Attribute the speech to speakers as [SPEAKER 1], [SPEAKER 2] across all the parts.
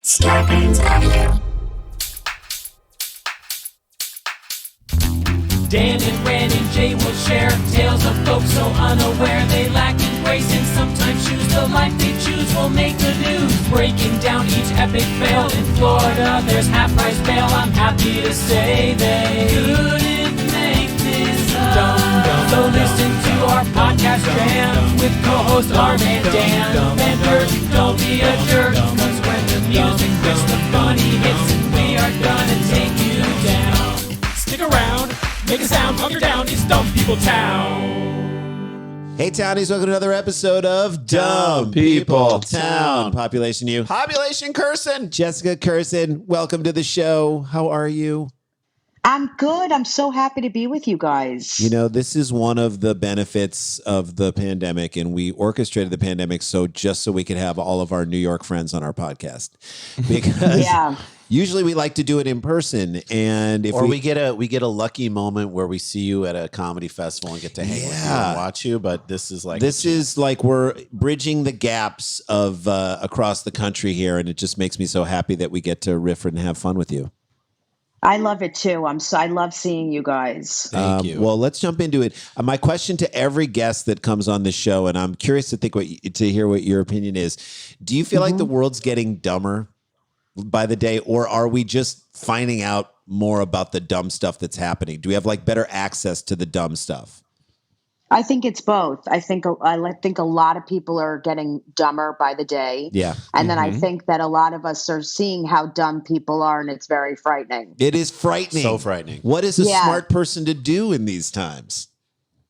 [SPEAKER 1] Scarpins Avenue.
[SPEAKER 2] Dan and Ren and Jay will share tales of folks so unaware they lack in grace and sometimes choose the life they choose will make the news. Breaking down each epic fail in Florida, there's half-price bail. I'm happy to say they couldn't make this up. So listen to our podcast jam with co-host Arm and Dan. Bender, don't be a jerk, cause when the music hits, the funny hits, and we are gonna take you down. Stick around. Make a sound, hunker down, it's Dumb People Town.
[SPEAKER 3] Hey, Townies, welcome to another episode of Dumb People Town. Population you.
[SPEAKER 4] Population Kirson.
[SPEAKER 3] Jessica Kirson, welcome to the show. How are you?
[SPEAKER 5] I'm good. I'm so happy to be with you guys.
[SPEAKER 3] You know, this is one of the benefits of the pandemic, and we orchestrated the pandemic just so we could have all of our New York friends on our podcast. Because usually we like to do it in person, and if
[SPEAKER 4] we get a lucky moment where we see you at a comedy festival and get to hang with you and watch you. But this is like
[SPEAKER 3] we're bridging the gaps of across the country here, and it just makes me so happy that we get to riff and have fun with you.
[SPEAKER 5] I love it too. I love seeing you guys.
[SPEAKER 4] Thank you.
[SPEAKER 3] Well, let's jump into it. My question to every guest that comes on the show, and I'm curious to hear what your opinion is. Do you feel like the world's getting dumber by the day, or are we just finding out more about the dumb stuff that's happening? Do we have like better access to the dumb stuff?
[SPEAKER 5] I think it's both. I think a lot of people are getting dumber by the day.
[SPEAKER 3] Yeah.
[SPEAKER 5] And then I think that a lot of us are seeing how dumb people are, and it's very frightening.
[SPEAKER 3] It is frightening.
[SPEAKER 4] So frightening.
[SPEAKER 3] What is a smart person to do in these times?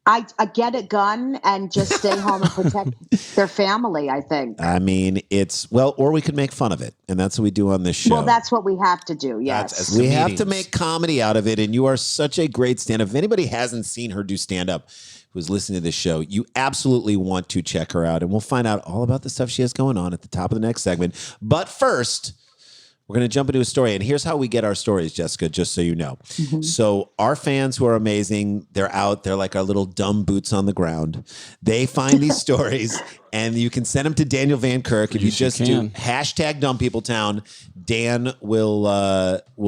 [SPEAKER 5] I get a gun and just stay home and protect their family, I think.
[SPEAKER 3] I mean, or we could make fun of it. And that's what we do on this show.
[SPEAKER 5] Well, that's what we have to do, yes.
[SPEAKER 3] We have to make comedy out of it. And you are such a great stand-up. If anybody hasn't seen her do stand-up, who's listening to this show, you absolutely want to check her out. And we'll find out all about the stuff she has going on at the top of the next segment. But first, we're going to jump into a story. And here's how we get our stories, Jessica, just so you know. So our fans who are amazing, they're out. They're like our little dumb boots on the ground. They find these stories, and you can send them to Daniel Van Kirk. If you just do hashtag Dumb People Town, Dan will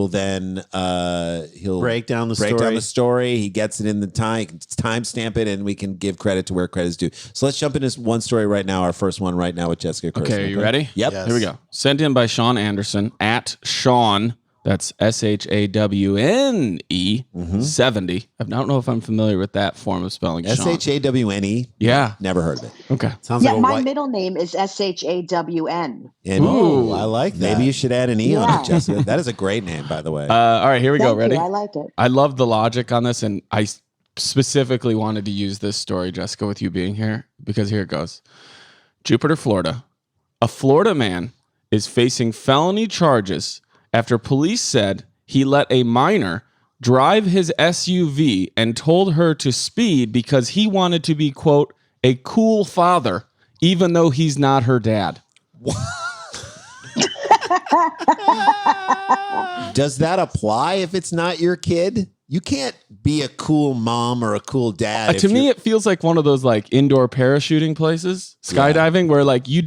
[SPEAKER 3] then he'll
[SPEAKER 4] break down the
[SPEAKER 3] story. He gets it in the time stamp it, and we can give credit to where credit is due. So let's jump into one story right now. Our first one right now with Jessica Kirson.
[SPEAKER 6] Okay, are you ready?
[SPEAKER 3] Yep.
[SPEAKER 6] Yes. Here we go. Sent in by Sean Anderson at Sean. That's SHAWNE 70. I don't know if I'm familiar with that form of spelling.
[SPEAKER 3] SHAWNE.
[SPEAKER 6] Yeah.
[SPEAKER 3] Never heard of it.
[SPEAKER 6] Okay.
[SPEAKER 4] Sounds like
[SPEAKER 5] my middle name is SHAWN.
[SPEAKER 3] Ooh,
[SPEAKER 4] I like that.
[SPEAKER 3] Maybe you should add an E on it, Jessica. That is a great name, by the way.
[SPEAKER 6] All right, here we go.
[SPEAKER 5] Thank
[SPEAKER 6] Ready?
[SPEAKER 5] you. I like it.
[SPEAKER 6] I love the logic on this, and I specifically wanted to use this story, Jessica, with you being here, because here it goes. Jupiter, Florida. A Florida man is facing felony charges after police said he let a minor drive his SUV and told her to speed because he wanted to be, quote, a cool father, even though he's not her dad.
[SPEAKER 3] Does that apply if it's not your kid? You can't be a cool mom or a cool dad.
[SPEAKER 6] To me, it feels like one of those like indoor parachuting places, skydiving, where like you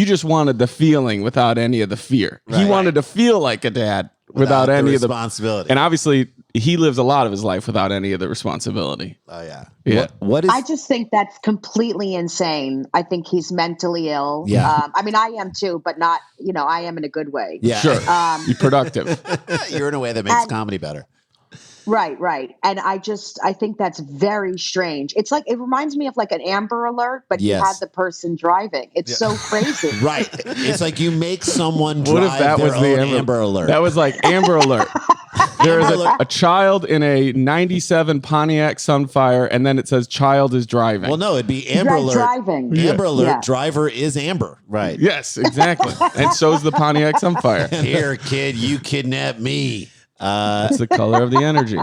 [SPEAKER 6] just wanted the feeling without any of the fear. Right. He wanted to feel like a dad without any of the
[SPEAKER 4] responsibility.
[SPEAKER 6] And obviously, he lives a lot of his life without any of the responsibility.
[SPEAKER 4] Oh, yeah.
[SPEAKER 6] Yeah.
[SPEAKER 3] What is?
[SPEAKER 5] I just think that's completely insane. I think he's mentally ill.
[SPEAKER 3] Yeah.
[SPEAKER 5] I mean, I am too, but not, I am in a good way.
[SPEAKER 3] Yeah.
[SPEAKER 6] Sure. You're productive.
[SPEAKER 4] You're in a way that makes comedy better.
[SPEAKER 5] Right. And I think that's very strange. It's like, it reminds me of like an Amber Alert, but you had the person driving. It's so crazy.
[SPEAKER 3] Right. It's like you make someone drive
[SPEAKER 6] What if that was the
[SPEAKER 3] Amber Alert?
[SPEAKER 6] That was like Amber Alert. There is a child in a 97 Pontiac Sunfire, and then it says child is driving.
[SPEAKER 3] Well, no, it'd be Amber Alert.
[SPEAKER 5] Driving.
[SPEAKER 3] Amber Alert, driver is Amber.
[SPEAKER 4] Right.
[SPEAKER 6] Yes, exactly. And so's the Pontiac Sunfire.
[SPEAKER 4] Here, kid, you kidnapped me.
[SPEAKER 6] It's the color of the energy.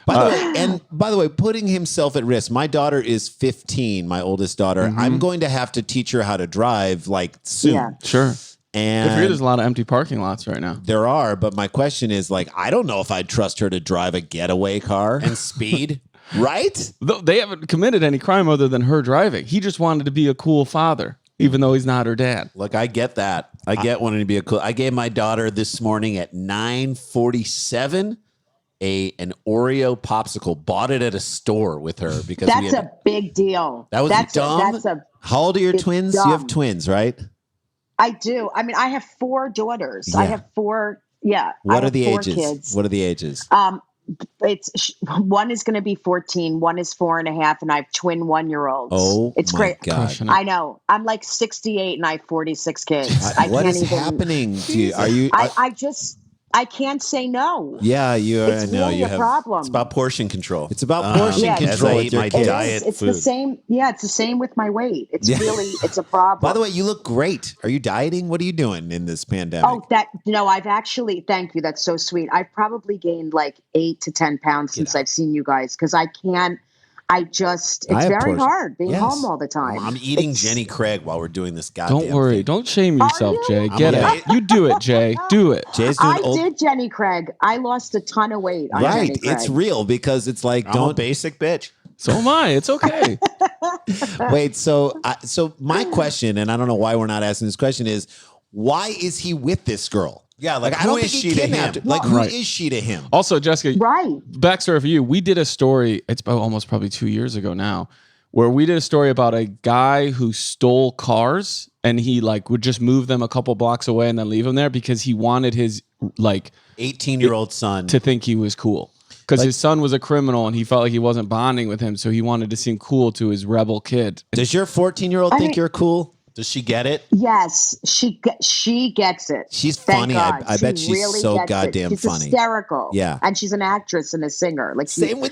[SPEAKER 3] By the way, putting himself at risk. My daughter is 15, my oldest daughter. I'm going to have to teach her how to drive like soon.
[SPEAKER 5] Yeah.
[SPEAKER 6] Sure.
[SPEAKER 3] And
[SPEAKER 6] I hear there's a lot of empty parking lots right now.
[SPEAKER 3] There are, but my question is like, I don't know if I'd trust her to drive a getaway car
[SPEAKER 4] and speed.
[SPEAKER 3] Right?
[SPEAKER 6] They haven't committed any crime other than her driving. He just wanted to be a cool father. even though he's not her dad.
[SPEAKER 4] Look, I get that. I get wanting to be a cool. I gave my daughter this morning at 9:47 an Oreo popsicle. Bought it at a store with her because
[SPEAKER 5] that's a big deal.
[SPEAKER 4] That was dumb.
[SPEAKER 3] How old are your twins?
[SPEAKER 5] Dumb.
[SPEAKER 3] You have twins, right?
[SPEAKER 5] I do. I mean, I have 4 daughters.
[SPEAKER 3] Yeah.
[SPEAKER 5] I have 4. Yeah.
[SPEAKER 3] What
[SPEAKER 5] I
[SPEAKER 3] are the
[SPEAKER 5] have 4
[SPEAKER 3] ages?
[SPEAKER 5] Kids.
[SPEAKER 3] What are the ages?
[SPEAKER 5] One is going to be 14. One is 4.5, and I have twin 1-year-olds.
[SPEAKER 3] Oh,
[SPEAKER 5] it's
[SPEAKER 3] my
[SPEAKER 5] great.
[SPEAKER 3] God.
[SPEAKER 5] I know. I'm like 68, and I have 46 kids.
[SPEAKER 3] What is happening to you? Are you?
[SPEAKER 5] I can't say no.
[SPEAKER 3] Yeah, you are.
[SPEAKER 5] It's really a problem.
[SPEAKER 4] It's about portion control.
[SPEAKER 3] It's about portion control.
[SPEAKER 4] As I eat my diet
[SPEAKER 5] it's
[SPEAKER 4] food.
[SPEAKER 5] the same. Yeah, it's the same with my weight. It's it's a problem.
[SPEAKER 3] By the way, you look great. Are you dieting? What are you doing in this pandemic?
[SPEAKER 5] Oh, I've actually, thank you. That's so sweet. I've probably gained like 8 to 10 pounds since I've seen you guys because it's very hard being home all the time.
[SPEAKER 4] I'm eating Jenny Craig while we're doing this goddamn
[SPEAKER 6] Don't worry.
[SPEAKER 4] thing.
[SPEAKER 6] Don't shame yourself, Jay.
[SPEAKER 3] I'm
[SPEAKER 6] Get
[SPEAKER 3] gonna-
[SPEAKER 6] it. You do it, Jay. Do it.
[SPEAKER 3] Jay's doing
[SPEAKER 5] I did Jenny Craig. I lost a ton of weight on
[SPEAKER 3] right.
[SPEAKER 5] Jenny Craig.
[SPEAKER 3] It's real because it's like
[SPEAKER 4] I'm a basic bitch.
[SPEAKER 6] So am I. It's okay.
[SPEAKER 3] Wait. So my question, and I don't know why we're not asking this question, is why is he with this girl?
[SPEAKER 4] Yeah, like,
[SPEAKER 3] I don't
[SPEAKER 4] who
[SPEAKER 3] think
[SPEAKER 4] is
[SPEAKER 3] he
[SPEAKER 4] she to
[SPEAKER 3] kidnapped
[SPEAKER 4] him?
[SPEAKER 3] her. Like, who
[SPEAKER 6] Right.
[SPEAKER 3] is she to him?
[SPEAKER 6] Also, Jessica,
[SPEAKER 5] Right.
[SPEAKER 6] backstory for you. We did a story, it's almost probably 2 years ago now, where we did a story about a guy who stole cars and he like would just move them a couple blocks away and then leave them there because he wanted his like
[SPEAKER 4] 18-year-old son
[SPEAKER 6] to think he was cool. Because his son was a criminal and he felt like he wasn't bonding with him, so he wanted to seem cool to his rebel kid.
[SPEAKER 3] Does your 14-year-old think you're cool?
[SPEAKER 4] Does she get it?
[SPEAKER 5] Yes, she gets it.
[SPEAKER 3] She's
[SPEAKER 5] Thank
[SPEAKER 3] funny.
[SPEAKER 5] God.
[SPEAKER 3] I bet
[SPEAKER 5] She
[SPEAKER 3] she's
[SPEAKER 5] really
[SPEAKER 3] so
[SPEAKER 5] gets it.
[SPEAKER 3] goddamn
[SPEAKER 5] she's
[SPEAKER 3] funny.
[SPEAKER 5] Hysterical.
[SPEAKER 3] Yeah.
[SPEAKER 5] And she's an actress and a singer. Like
[SPEAKER 3] Same with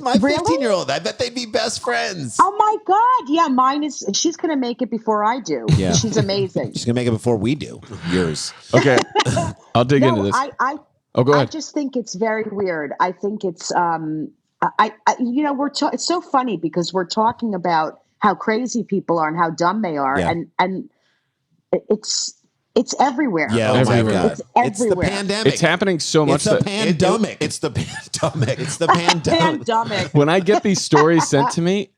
[SPEAKER 3] my
[SPEAKER 5] Really?
[SPEAKER 3] 15-year-old. I bet they'd be best friends.
[SPEAKER 5] Oh my God. Yeah, mine is she's gonna make it before I do.
[SPEAKER 3] Yeah.
[SPEAKER 5] She's amazing.
[SPEAKER 3] She's gonna make it before we do. Yours.
[SPEAKER 6] Okay. I'll dig into this. Go
[SPEAKER 5] I
[SPEAKER 6] ahead.
[SPEAKER 5] just think it's very weird. I think it's it's so funny because we're talking about how crazy people are and how dumb they are,
[SPEAKER 3] Yeah.
[SPEAKER 5] and it's everywhere.
[SPEAKER 3] Yeah, oh my God.
[SPEAKER 5] It's
[SPEAKER 3] It's the
[SPEAKER 5] everywhere.
[SPEAKER 3] pandemic.
[SPEAKER 6] It's happening so much
[SPEAKER 3] It's a
[SPEAKER 6] that
[SPEAKER 3] pandemic.
[SPEAKER 4] It's the pandemic.
[SPEAKER 3] It's the pandemic.
[SPEAKER 5] Pandemic.
[SPEAKER 6] when I get these stories sent to me,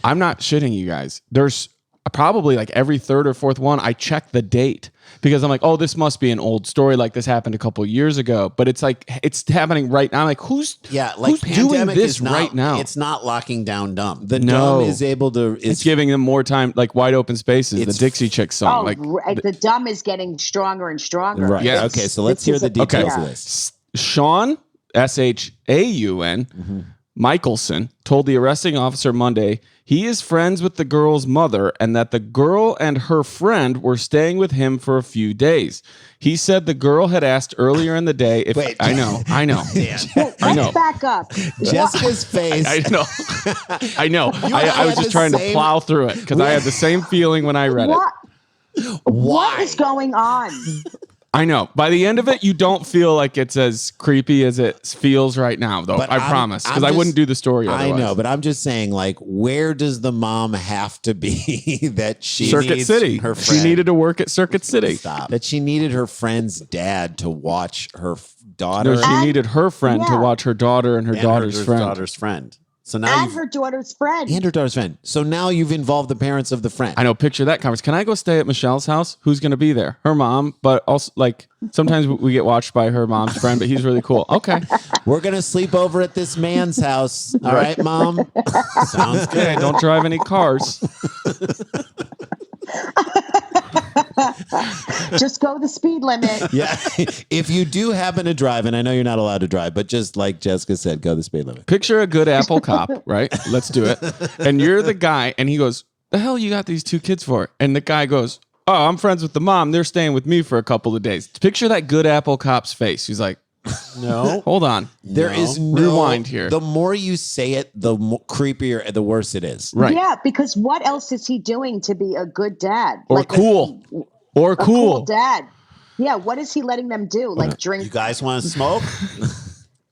[SPEAKER 6] I'm not shitting you guys. There's probably like every third or fourth one, I check the date because I'm like, oh, this must be an old story. Like this happened a couple of years ago, but it's like it's happening right now. I'm like, who's doing
[SPEAKER 4] pandemic
[SPEAKER 6] this
[SPEAKER 4] is not,
[SPEAKER 6] right now?
[SPEAKER 4] It's not locking down dumb.
[SPEAKER 3] The
[SPEAKER 6] No.
[SPEAKER 3] dumb is able to.
[SPEAKER 6] It's giving them more time, like wide open spaces. The
[SPEAKER 3] It's-
[SPEAKER 6] Dixie Chicks song,
[SPEAKER 5] Oh,
[SPEAKER 6] like
[SPEAKER 5] the dumb is getting stronger and stronger.
[SPEAKER 3] Right.
[SPEAKER 6] Yeah.
[SPEAKER 3] Okay. So let's hear the details of this.
[SPEAKER 6] Sean Shaun Michelson told the arresting officer Monday he is friends with the girl's mother and that the girl and her friend were staying with him for a few days. He said the girl had asked earlier in the day if
[SPEAKER 3] Wait.
[SPEAKER 6] I know.
[SPEAKER 5] Well,
[SPEAKER 6] I know.
[SPEAKER 5] let's back up.
[SPEAKER 3] Jessica's face.
[SPEAKER 6] I know. I know.
[SPEAKER 3] and
[SPEAKER 6] I was
[SPEAKER 3] had
[SPEAKER 6] just
[SPEAKER 3] the
[SPEAKER 6] trying to
[SPEAKER 3] same-
[SPEAKER 6] plow through it because I had the same feeling when I read it.
[SPEAKER 5] What is going on?
[SPEAKER 6] I know. By the end of it, you don't feel like it's as creepy as it feels right now, though.
[SPEAKER 3] But
[SPEAKER 6] I
[SPEAKER 3] I'm-
[SPEAKER 6] promise, because
[SPEAKER 3] I'm
[SPEAKER 6] I
[SPEAKER 3] just-
[SPEAKER 6] wouldn't do the story
[SPEAKER 3] I
[SPEAKER 6] otherwise.
[SPEAKER 3] know, but I'm just saying, like, where does the mom have to be that she
[SPEAKER 6] Circuit
[SPEAKER 3] needs
[SPEAKER 6] City.
[SPEAKER 3] her
[SPEAKER 6] She
[SPEAKER 3] friend?
[SPEAKER 6] needed to work at Circuit City.
[SPEAKER 4] Stop.
[SPEAKER 3] That she needed her friend's dad to watch her daughter.
[SPEAKER 6] No, she needed her friend to
[SPEAKER 5] yeah.
[SPEAKER 6] watch her daughter and her daughter's friend.
[SPEAKER 4] daughter's friend. So now
[SPEAKER 5] And her daughter's friend.
[SPEAKER 3] and her daughter's friend. So now you've involved the parents of the friend.
[SPEAKER 6] I know. Picture that conversation. Can I go stay at Michelle's house? Who's going to be there? Her mom, but also like sometimes we get watched by her mom's friend, but he's really cool. Okay.
[SPEAKER 3] We're gonna sleep over at this man's house. All right, Mom.
[SPEAKER 4] sounds good.
[SPEAKER 6] Hey, don't drive any cars.
[SPEAKER 5] Just go the speed limit.
[SPEAKER 3] Yeah. If you do happen to drive, and I know you're not allowed to drive, but just like Jessica said, go the speed limit.
[SPEAKER 6] Picture a good Apple cop, right? Let's do it. And you're the guy, and he goes, "The hell you got these two kids for?" And the guy goes, "Oh, I'm friends with the mom. They're staying with me for a couple of days." Picture that good Apple cop's face. He's like,
[SPEAKER 4] No.
[SPEAKER 6] "Hold on."
[SPEAKER 3] There is no
[SPEAKER 6] Rewind here.
[SPEAKER 3] The more you say it, the creepier, the worse it is.
[SPEAKER 6] Right.
[SPEAKER 5] Yeah, because what else is he doing to be a good dad?
[SPEAKER 6] Or
[SPEAKER 5] Like
[SPEAKER 6] cool. Or
[SPEAKER 5] a
[SPEAKER 6] cool.
[SPEAKER 5] dad. Yeah, what is he letting them do? Like drink?
[SPEAKER 4] You guys want to smoke?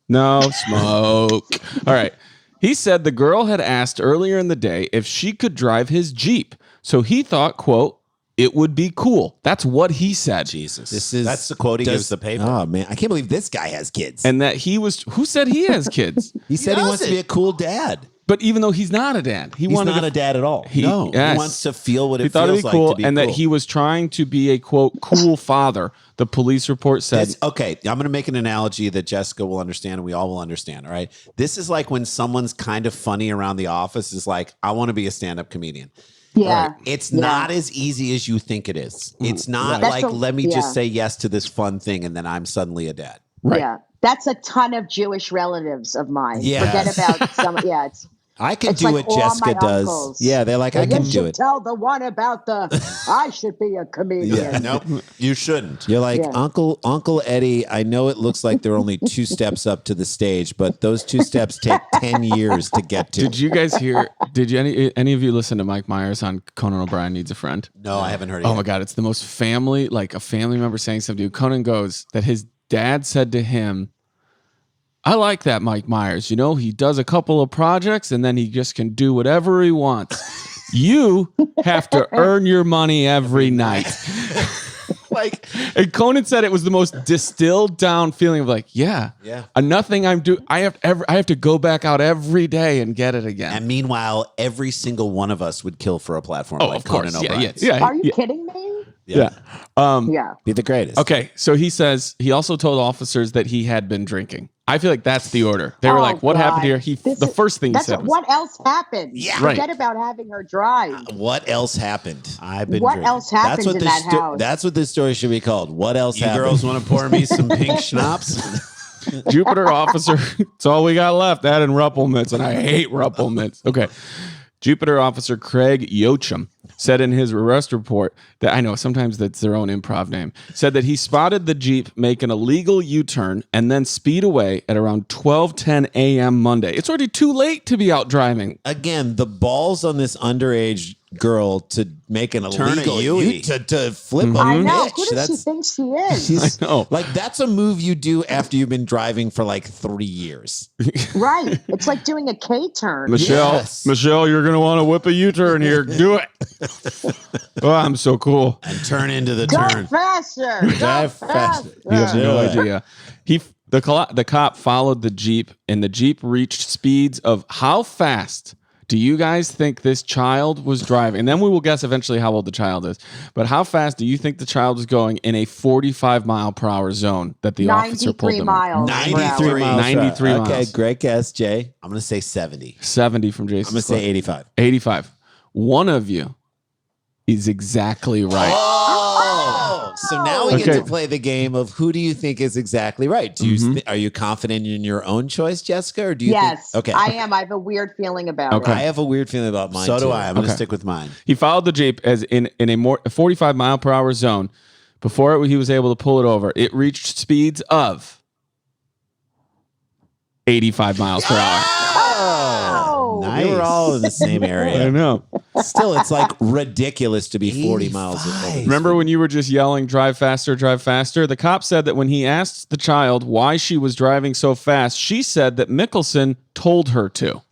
[SPEAKER 6] No smoke. All right. He said the girl had asked earlier in the day if she could drive his Jeep. So he thought, quote, it would be cool. That's what he said.
[SPEAKER 4] Jesus.
[SPEAKER 3] That's
[SPEAKER 4] the quote he gives the paper.
[SPEAKER 3] Oh man, I can't believe this guy has kids.
[SPEAKER 6] And that he was, who said he has kids?
[SPEAKER 3] he said he wants to be a cool dad.
[SPEAKER 6] But even though he's not a dad,
[SPEAKER 4] he's not a dad at all. He wants to feel what it feels like to be
[SPEAKER 6] and
[SPEAKER 4] cool.
[SPEAKER 6] that he was trying to be a quote cool father. The police report said.
[SPEAKER 4] Okay, I'm going to make an analogy that Jessica will understand and we all will understand. All right, this is like when someone's kind of funny around the office is like, I want to be a stand-up comedian.
[SPEAKER 5] Yeah.
[SPEAKER 4] Right. It's not as easy as you think it is. It's not like, let me just say yes to this fun thing and then I'm suddenly a dad.
[SPEAKER 6] Right.
[SPEAKER 5] Yeah. That's a ton of Jewish relatives of mine.
[SPEAKER 4] Yes.
[SPEAKER 5] Forget about some. Yeah,
[SPEAKER 3] I can
[SPEAKER 5] it's
[SPEAKER 3] do
[SPEAKER 5] like
[SPEAKER 3] what Jessica does.
[SPEAKER 5] uncles.
[SPEAKER 3] Yeah, they're like, I can do it.
[SPEAKER 5] Tell the one about I should be a comedian.
[SPEAKER 4] Yeah, nope, you shouldn't.
[SPEAKER 3] You're like, Uncle Eddie, I know it looks like there are only 2 steps up to the stage, but those 2 steps take 10 years to get to.
[SPEAKER 6] Did you guys hear? Did you any of you listen to Mike Myers on Conan O'Brien Needs a Friend?
[SPEAKER 4] No, I haven't heard it.
[SPEAKER 6] Oh my God, it's the most family, like a family member saying something to you. Conan goes that his dad said to him, I like that Mike Myers. You know, he does a couple of projects and then he just can do whatever he wants. You have to earn your money every night. And Conan said it was the most distilled down feeling of like, nothing I'm doing. I have to go back out every day and get it again.
[SPEAKER 4] And meanwhile, every single one of us would kill for a platform like Conan O'Brien.
[SPEAKER 5] Yeah. Are you kidding me?
[SPEAKER 6] Yeah.
[SPEAKER 3] Be the greatest.
[SPEAKER 6] Okay. So he says he also told officers that he had been drinking. I feel like that's the order. They were like, what happened here? The first thing he said was,
[SPEAKER 5] what else happened?
[SPEAKER 4] Yeah.
[SPEAKER 5] Forget about having her drive.
[SPEAKER 4] What else happened? I've been
[SPEAKER 5] What
[SPEAKER 4] drinking.
[SPEAKER 5] else happened in that house?
[SPEAKER 3] That's what this story should be called. What else happened?
[SPEAKER 4] You girls want to pour me some pink schnapps?
[SPEAKER 6] Jupiter officer. It's all we got left. That and Ruppelmitz, and I hate Ruppelmitz. Okay. Jupiter officer Craig Yochum said in his arrest report that, I know sometimes that's their own improv name, said that he spotted the Jeep make an illegal U-turn and then speed away at around 12:10 a.m. Monday. It's already too late to be out driving.
[SPEAKER 3] Again, the balls on this underage girl to make an illegal to flip
[SPEAKER 5] I
[SPEAKER 3] a
[SPEAKER 5] know.
[SPEAKER 3] bitch.
[SPEAKER 5] Who does she think she is?
[SPEAKER 6] I know.
[SPEAKER 3] Like, that's a move you do after you've been driving for like 3 years.
[SPEAKER 5] Right. It's like doing a K-turn.
[SPEAKER 6] Michelle, you're going to want to whip a U-turn here. Do it. Oh, I'm so cool.
[SPEAKER 4] And turn into the
[SPEAKER 5] Go
[SPEAKER 4] turn.
[SPEAKER 5] faster.
[SPEAKER 3] Drive faster.
[SPEAKER 6] You have no idea. The cop followed the Jeep, and the Jeep reached speeds of how fast do you guys think this child was driving? And then we will guess eventually how old the child is. But how fast do you think the child was going in a 45 mile per hour zone that the officer pulled them in?
[SPEAKER 3] 93 miles.
[SPEAKER 6] 93 miles.
[SPEAKER 3] Okay, great guess, Jay.
[SPEAKER 4] I'm going to say 70.
[SPEAKER 6] 70 from Jason.
[SPEAKER 3] I'm going to say 85.
[SPEAKER 6] 85. One of you is exactly right.
[SPEAKER 3] Oh, so now we get to play the game of who do you think is exactly right? Do you are you confident in your own choice, Jessica, or do you think? Okay,
[SPEAKER 5] I am. I have a weird feeling about it.
[SPEAKER 3] I have a weird feeling about mine.
[SPEAKER 4] So do
[SPEAKER 3] too.
[SPEAKER 4] I. I'm going to stick with mine.
[SPEAKER 6] He followed the Jeep as in a 45 mile per hour zone. Before he was able to pull it over, it reached speeds of 85 miles per hour.
[SPEAKER 3] Oh, nice. We were all in the same area.
[SPEAKER 6] I know.
[SPEAKER 3] Still, it's like ridiculous to be 40 miles.
[SPEAKER 6] Remember when you were just yelling, drive faster, drive faster? The cop said that when he asked the child why she was driving so fast, she said that Mickelson told her to.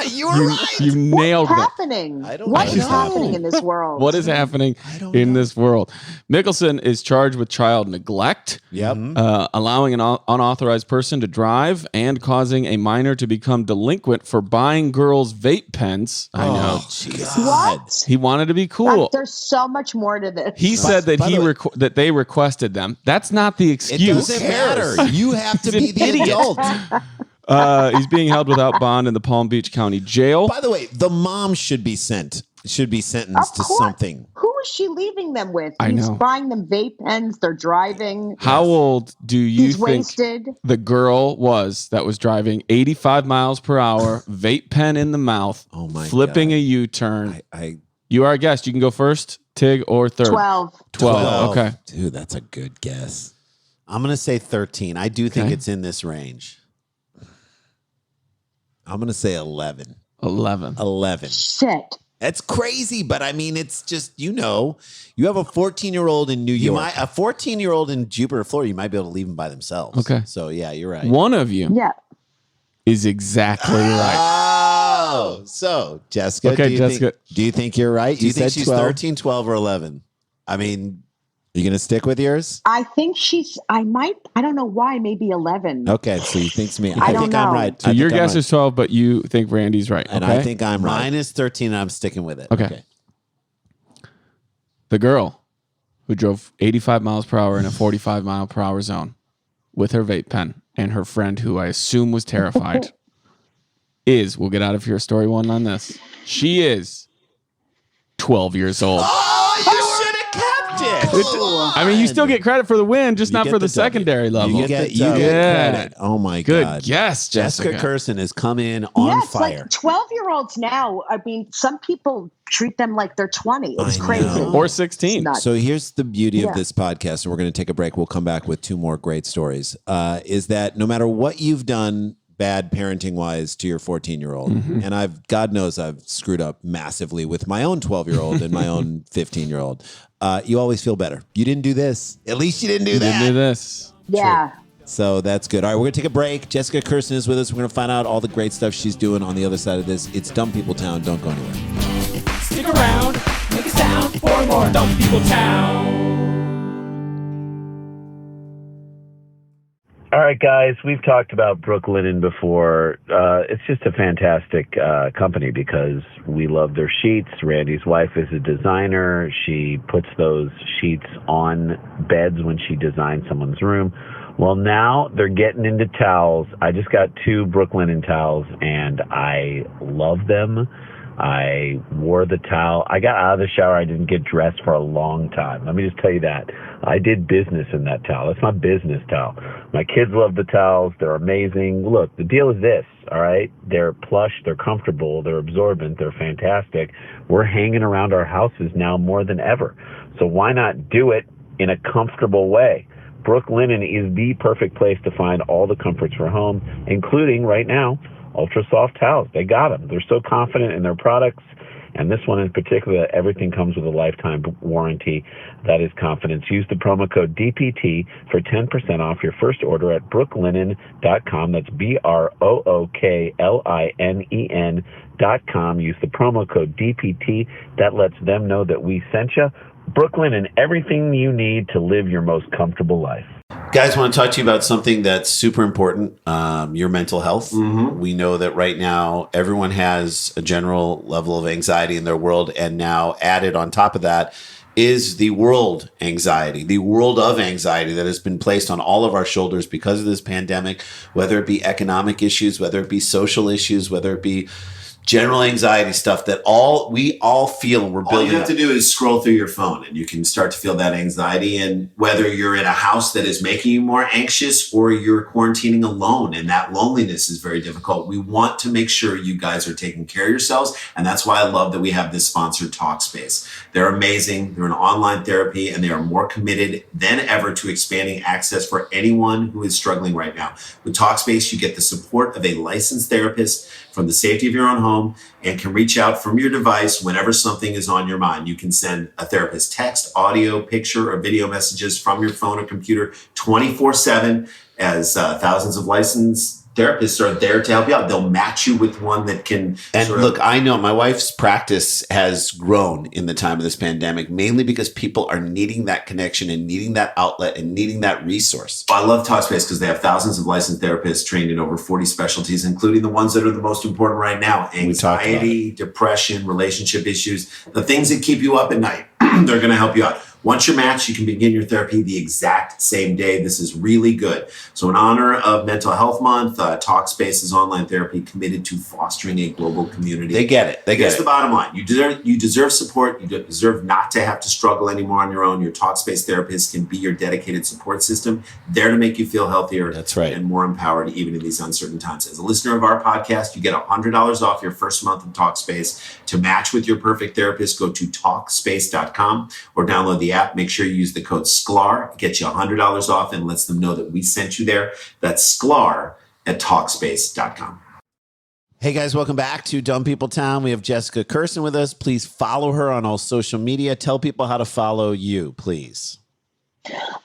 [SPEAKER 3] You were right.
[SPEAKER 6] You nailed it.
[SPEAKER 5] What's happening?
[SPEAKER 3] What
[SPEAKER 5] is happening in this world?
[SPEAKER 6] What is happening in this world? Mickelson is charged with child neglect, allowing an unauthorized person to drive, and causing a minor to become delinquent for buying girls' vape pens. I know.
[SPEAKER 5] What?
[SPEAKER 6] He wanted to be cool.
[SPEAKER 5] There's so much more to this.
[SPEAKER 6] He said that that they requested them. That's not the excuse.
[SPEAKER 3] It doesn't matter. You have to be the adult.
[SPEAKER 6] He's being held without bond in the Palm Beach County Jail.
[SPEAKER 3] By the way, the mom should be sentenced to something.
[SPEAKER 5] Who is she leaving them with?
[SPEAKER 6] I know.
[SPEAKER 5] He's buying them vape pens. They're driving.
[SPEAKER 6] How old do you think
[SPEAKER 5] wasted.
[SPEAKER 6] The girl that was driving 85 miles per hour, vape pen in the mouth, flipping a U-turn? You are a guest. You can go first, Tig, or third.
[SPEAKER 5] 12.
[SPEAKER 6] 12. Okay.
[SPEAKER 3] Dude, that's a good guess.
[SPEAKER 4] I'm going to say 13. I do think it's in this range.
[SPEAKER 3] I'm going to say 11.
[SPEAKER 6] 11.
[SPEAKER 5] Shit.
[SPEAKER 3] That's crazy, but I mean, it's just, you have a 14-year-old in New York. A 14-year-old in Jupiter, Florida, you might be able to leave them by themselves.
[SPEAKER 6] Okay.
[SPEAKER 3] So, yeah, you're right.
[SPEAKER 6] One of you is exactly right.
[SPEAKER 3] Oh, so, Jessica, do you think you're right?
[SPEAKER 4] Do you think she's 13, 12, or 11? I mean,
[SPEAKER 3] You going to stick with yours?
[SPEAKER 5] I think I don't know why, maybe 11.
[SPEAKER 3] Okay, so you think's me.
[SPEAKER 5] I don't
[SPEAKER 3] think
[SPEAKER 5] know.
[SPEAKER 3] I'm right.
[SPEAKER 6] So your guess is 12, but you think Randy's right.
[SPEAKER 3] And
[SPEAKER 6] okay?
[SPEAKER 3] I think I'm right.
[SPEAKER 4] Mine is 13 and I'm sticking with it.
[SPEAKER 6] Okay. The girl who drove 85 miles per hour in a 45 mile per hour zone with her vape pen and her friend, who I assume was terrified, we'll get out of here story one on this. She is 12 years old.
[SPEAKER 3] Oh, you should have kept it.
[SPEAKER 6] I mean, you still get credit for the win, just not for the secondary level.
[SPEAKER 3] You get credit. Oh my
[SPEAKER 6] Good
[SPEAKER 3] God.
[SPEAKER 6] guess,
[SPEAKER 4] Jessica Kirson has come in on fire.
[SPEAKER 5] Like 12-year-olds now. I mean, some people treat them like they're 20. It's crazy.
[SPEAKER 6] Or 16.
[SPEAKER 3] So here's the beauty of this podcast, and we're going to take a break. We'll come back with 2 more great stories. Is that no matter what you've done bad parenting wise to your 14-year-old, and God knows I've screwed up massively with my own 12-year-old and my own 15-year-old. You always feel better. You didn't do this. At least you didn't do that.
[SPEAKER 6] Didn't do this.
[SPEAKER 5] Yeah.
[SPEAKER 3] True. So that's good. All right, we're going to take a break. Jessica Kirson is with us. We're going to find out all the great stuff she's doing on the other side of this. It's Dumb People Town. Don't go anywhere.
[SPEAKER 2] Stick around, make a sound for more Dumb People Town.
[SPEAKER 7] All right, guys, we've talked about Brooklinen before. It's just a fantastic company because we love their sheets. Randy's wife is a designer. She puts those sheets on beds when she designs someone's room. Well, now they're getting into towels. I just got 2 Brooklinen towels, and I love them. I wore the towel. I got out of the shower. I didn't get dressed for a long time. Let me just tell you that. I did business in that towel. That's my business towel. My kids love the towels. They're amazing. Look, the deal is this, all right? They're plush. They're comfortable. They're absorbent. They're fantastic. We're hanging around our houses now more than ever. So why not do it in a comfortable way? Brooklinen is the perfect place to find all the comforts for home, including right now, ultra soft towels. They got them. They're so confident in their products. And this one in particular, everything comes with a lifetime warranty. That is confidence. Use the promo code DPT for 10% off your first order at brooklinen.com. That's BROOKLINEN.com. Use the promo code DPT. That lets them know that we sent you. Brooklinen, everything you need to live your most comfortable life.
[SPEAKER 4] Guys, I want to talk to you about something that's super important, your mental health. We know that right now everyone has a general level of anxiety in their world, and now added on top of that is the world anxiety, the world of anxiety that has been placed on all of our shoulders because of this pandemic, whether it be economic issues, whether it be social issues, whether it be general anxiety stuff that we all feel, and we're building. All you have to do is scroll through your phone and you can start to feel that anxiety. And whether you're in a house that is making you more anxious or you're quarantining alone and that loneliness is very difficult, we want to make sure you guys are taking care of yourselves. And that's why I love that we have this sponsor, Talkspace. They're amazing. They're an online therapy and they are more committed than ever to expanding access for anyone who is struggling right now. With Talkspace, you get the support of a licensed therapist from the safety of your own home and can reach out from your device whenever something is on your mind. You can send a therapist text, audio, picture, or video messages from your phone or computer 24/7 as thousands of licensed therapists are there to help you out. They'll match you with one that can. And look, I know my wife's practice has grown in the time of this pandemic, mainly because people are needing that connection and needing that outlet and needing that resource. I love Talkspace because they have thousands of licensed therapists trained in over 40 specialties, including the ones that are the most important right now: anxiety, depression, relationship issues, the things that keep you up at night. They're going to help you out. Once you're matched, you can begin your therapy the exact same day. This is really good. So in honor of Mental Health Month, Talkspace is online therapy committed to fostering a global community. They get it. That's the bottom line. You deserve support. You deserve not to have to struggle anymore on your own. Your Talkspace therapist can be your dedicated support system, there to make you feel healthier. That's right. And more empowered even in these uncertain times. As a listener of our podcast, you get $100 off your first month of Talkspace. To match with your perfect therapist, go to Talkspace.com or download the app. Make sure you use the code SCLAR. It gets you $100 off and lets them know that we sent you there. That's SCLAR at Talkspace.com.
[SPEAKER 3] Hey guys, welcome back to Dumb People Town. We have Jessica Kirson with us. Please follow her on all social media. Tell people how to follow you, please.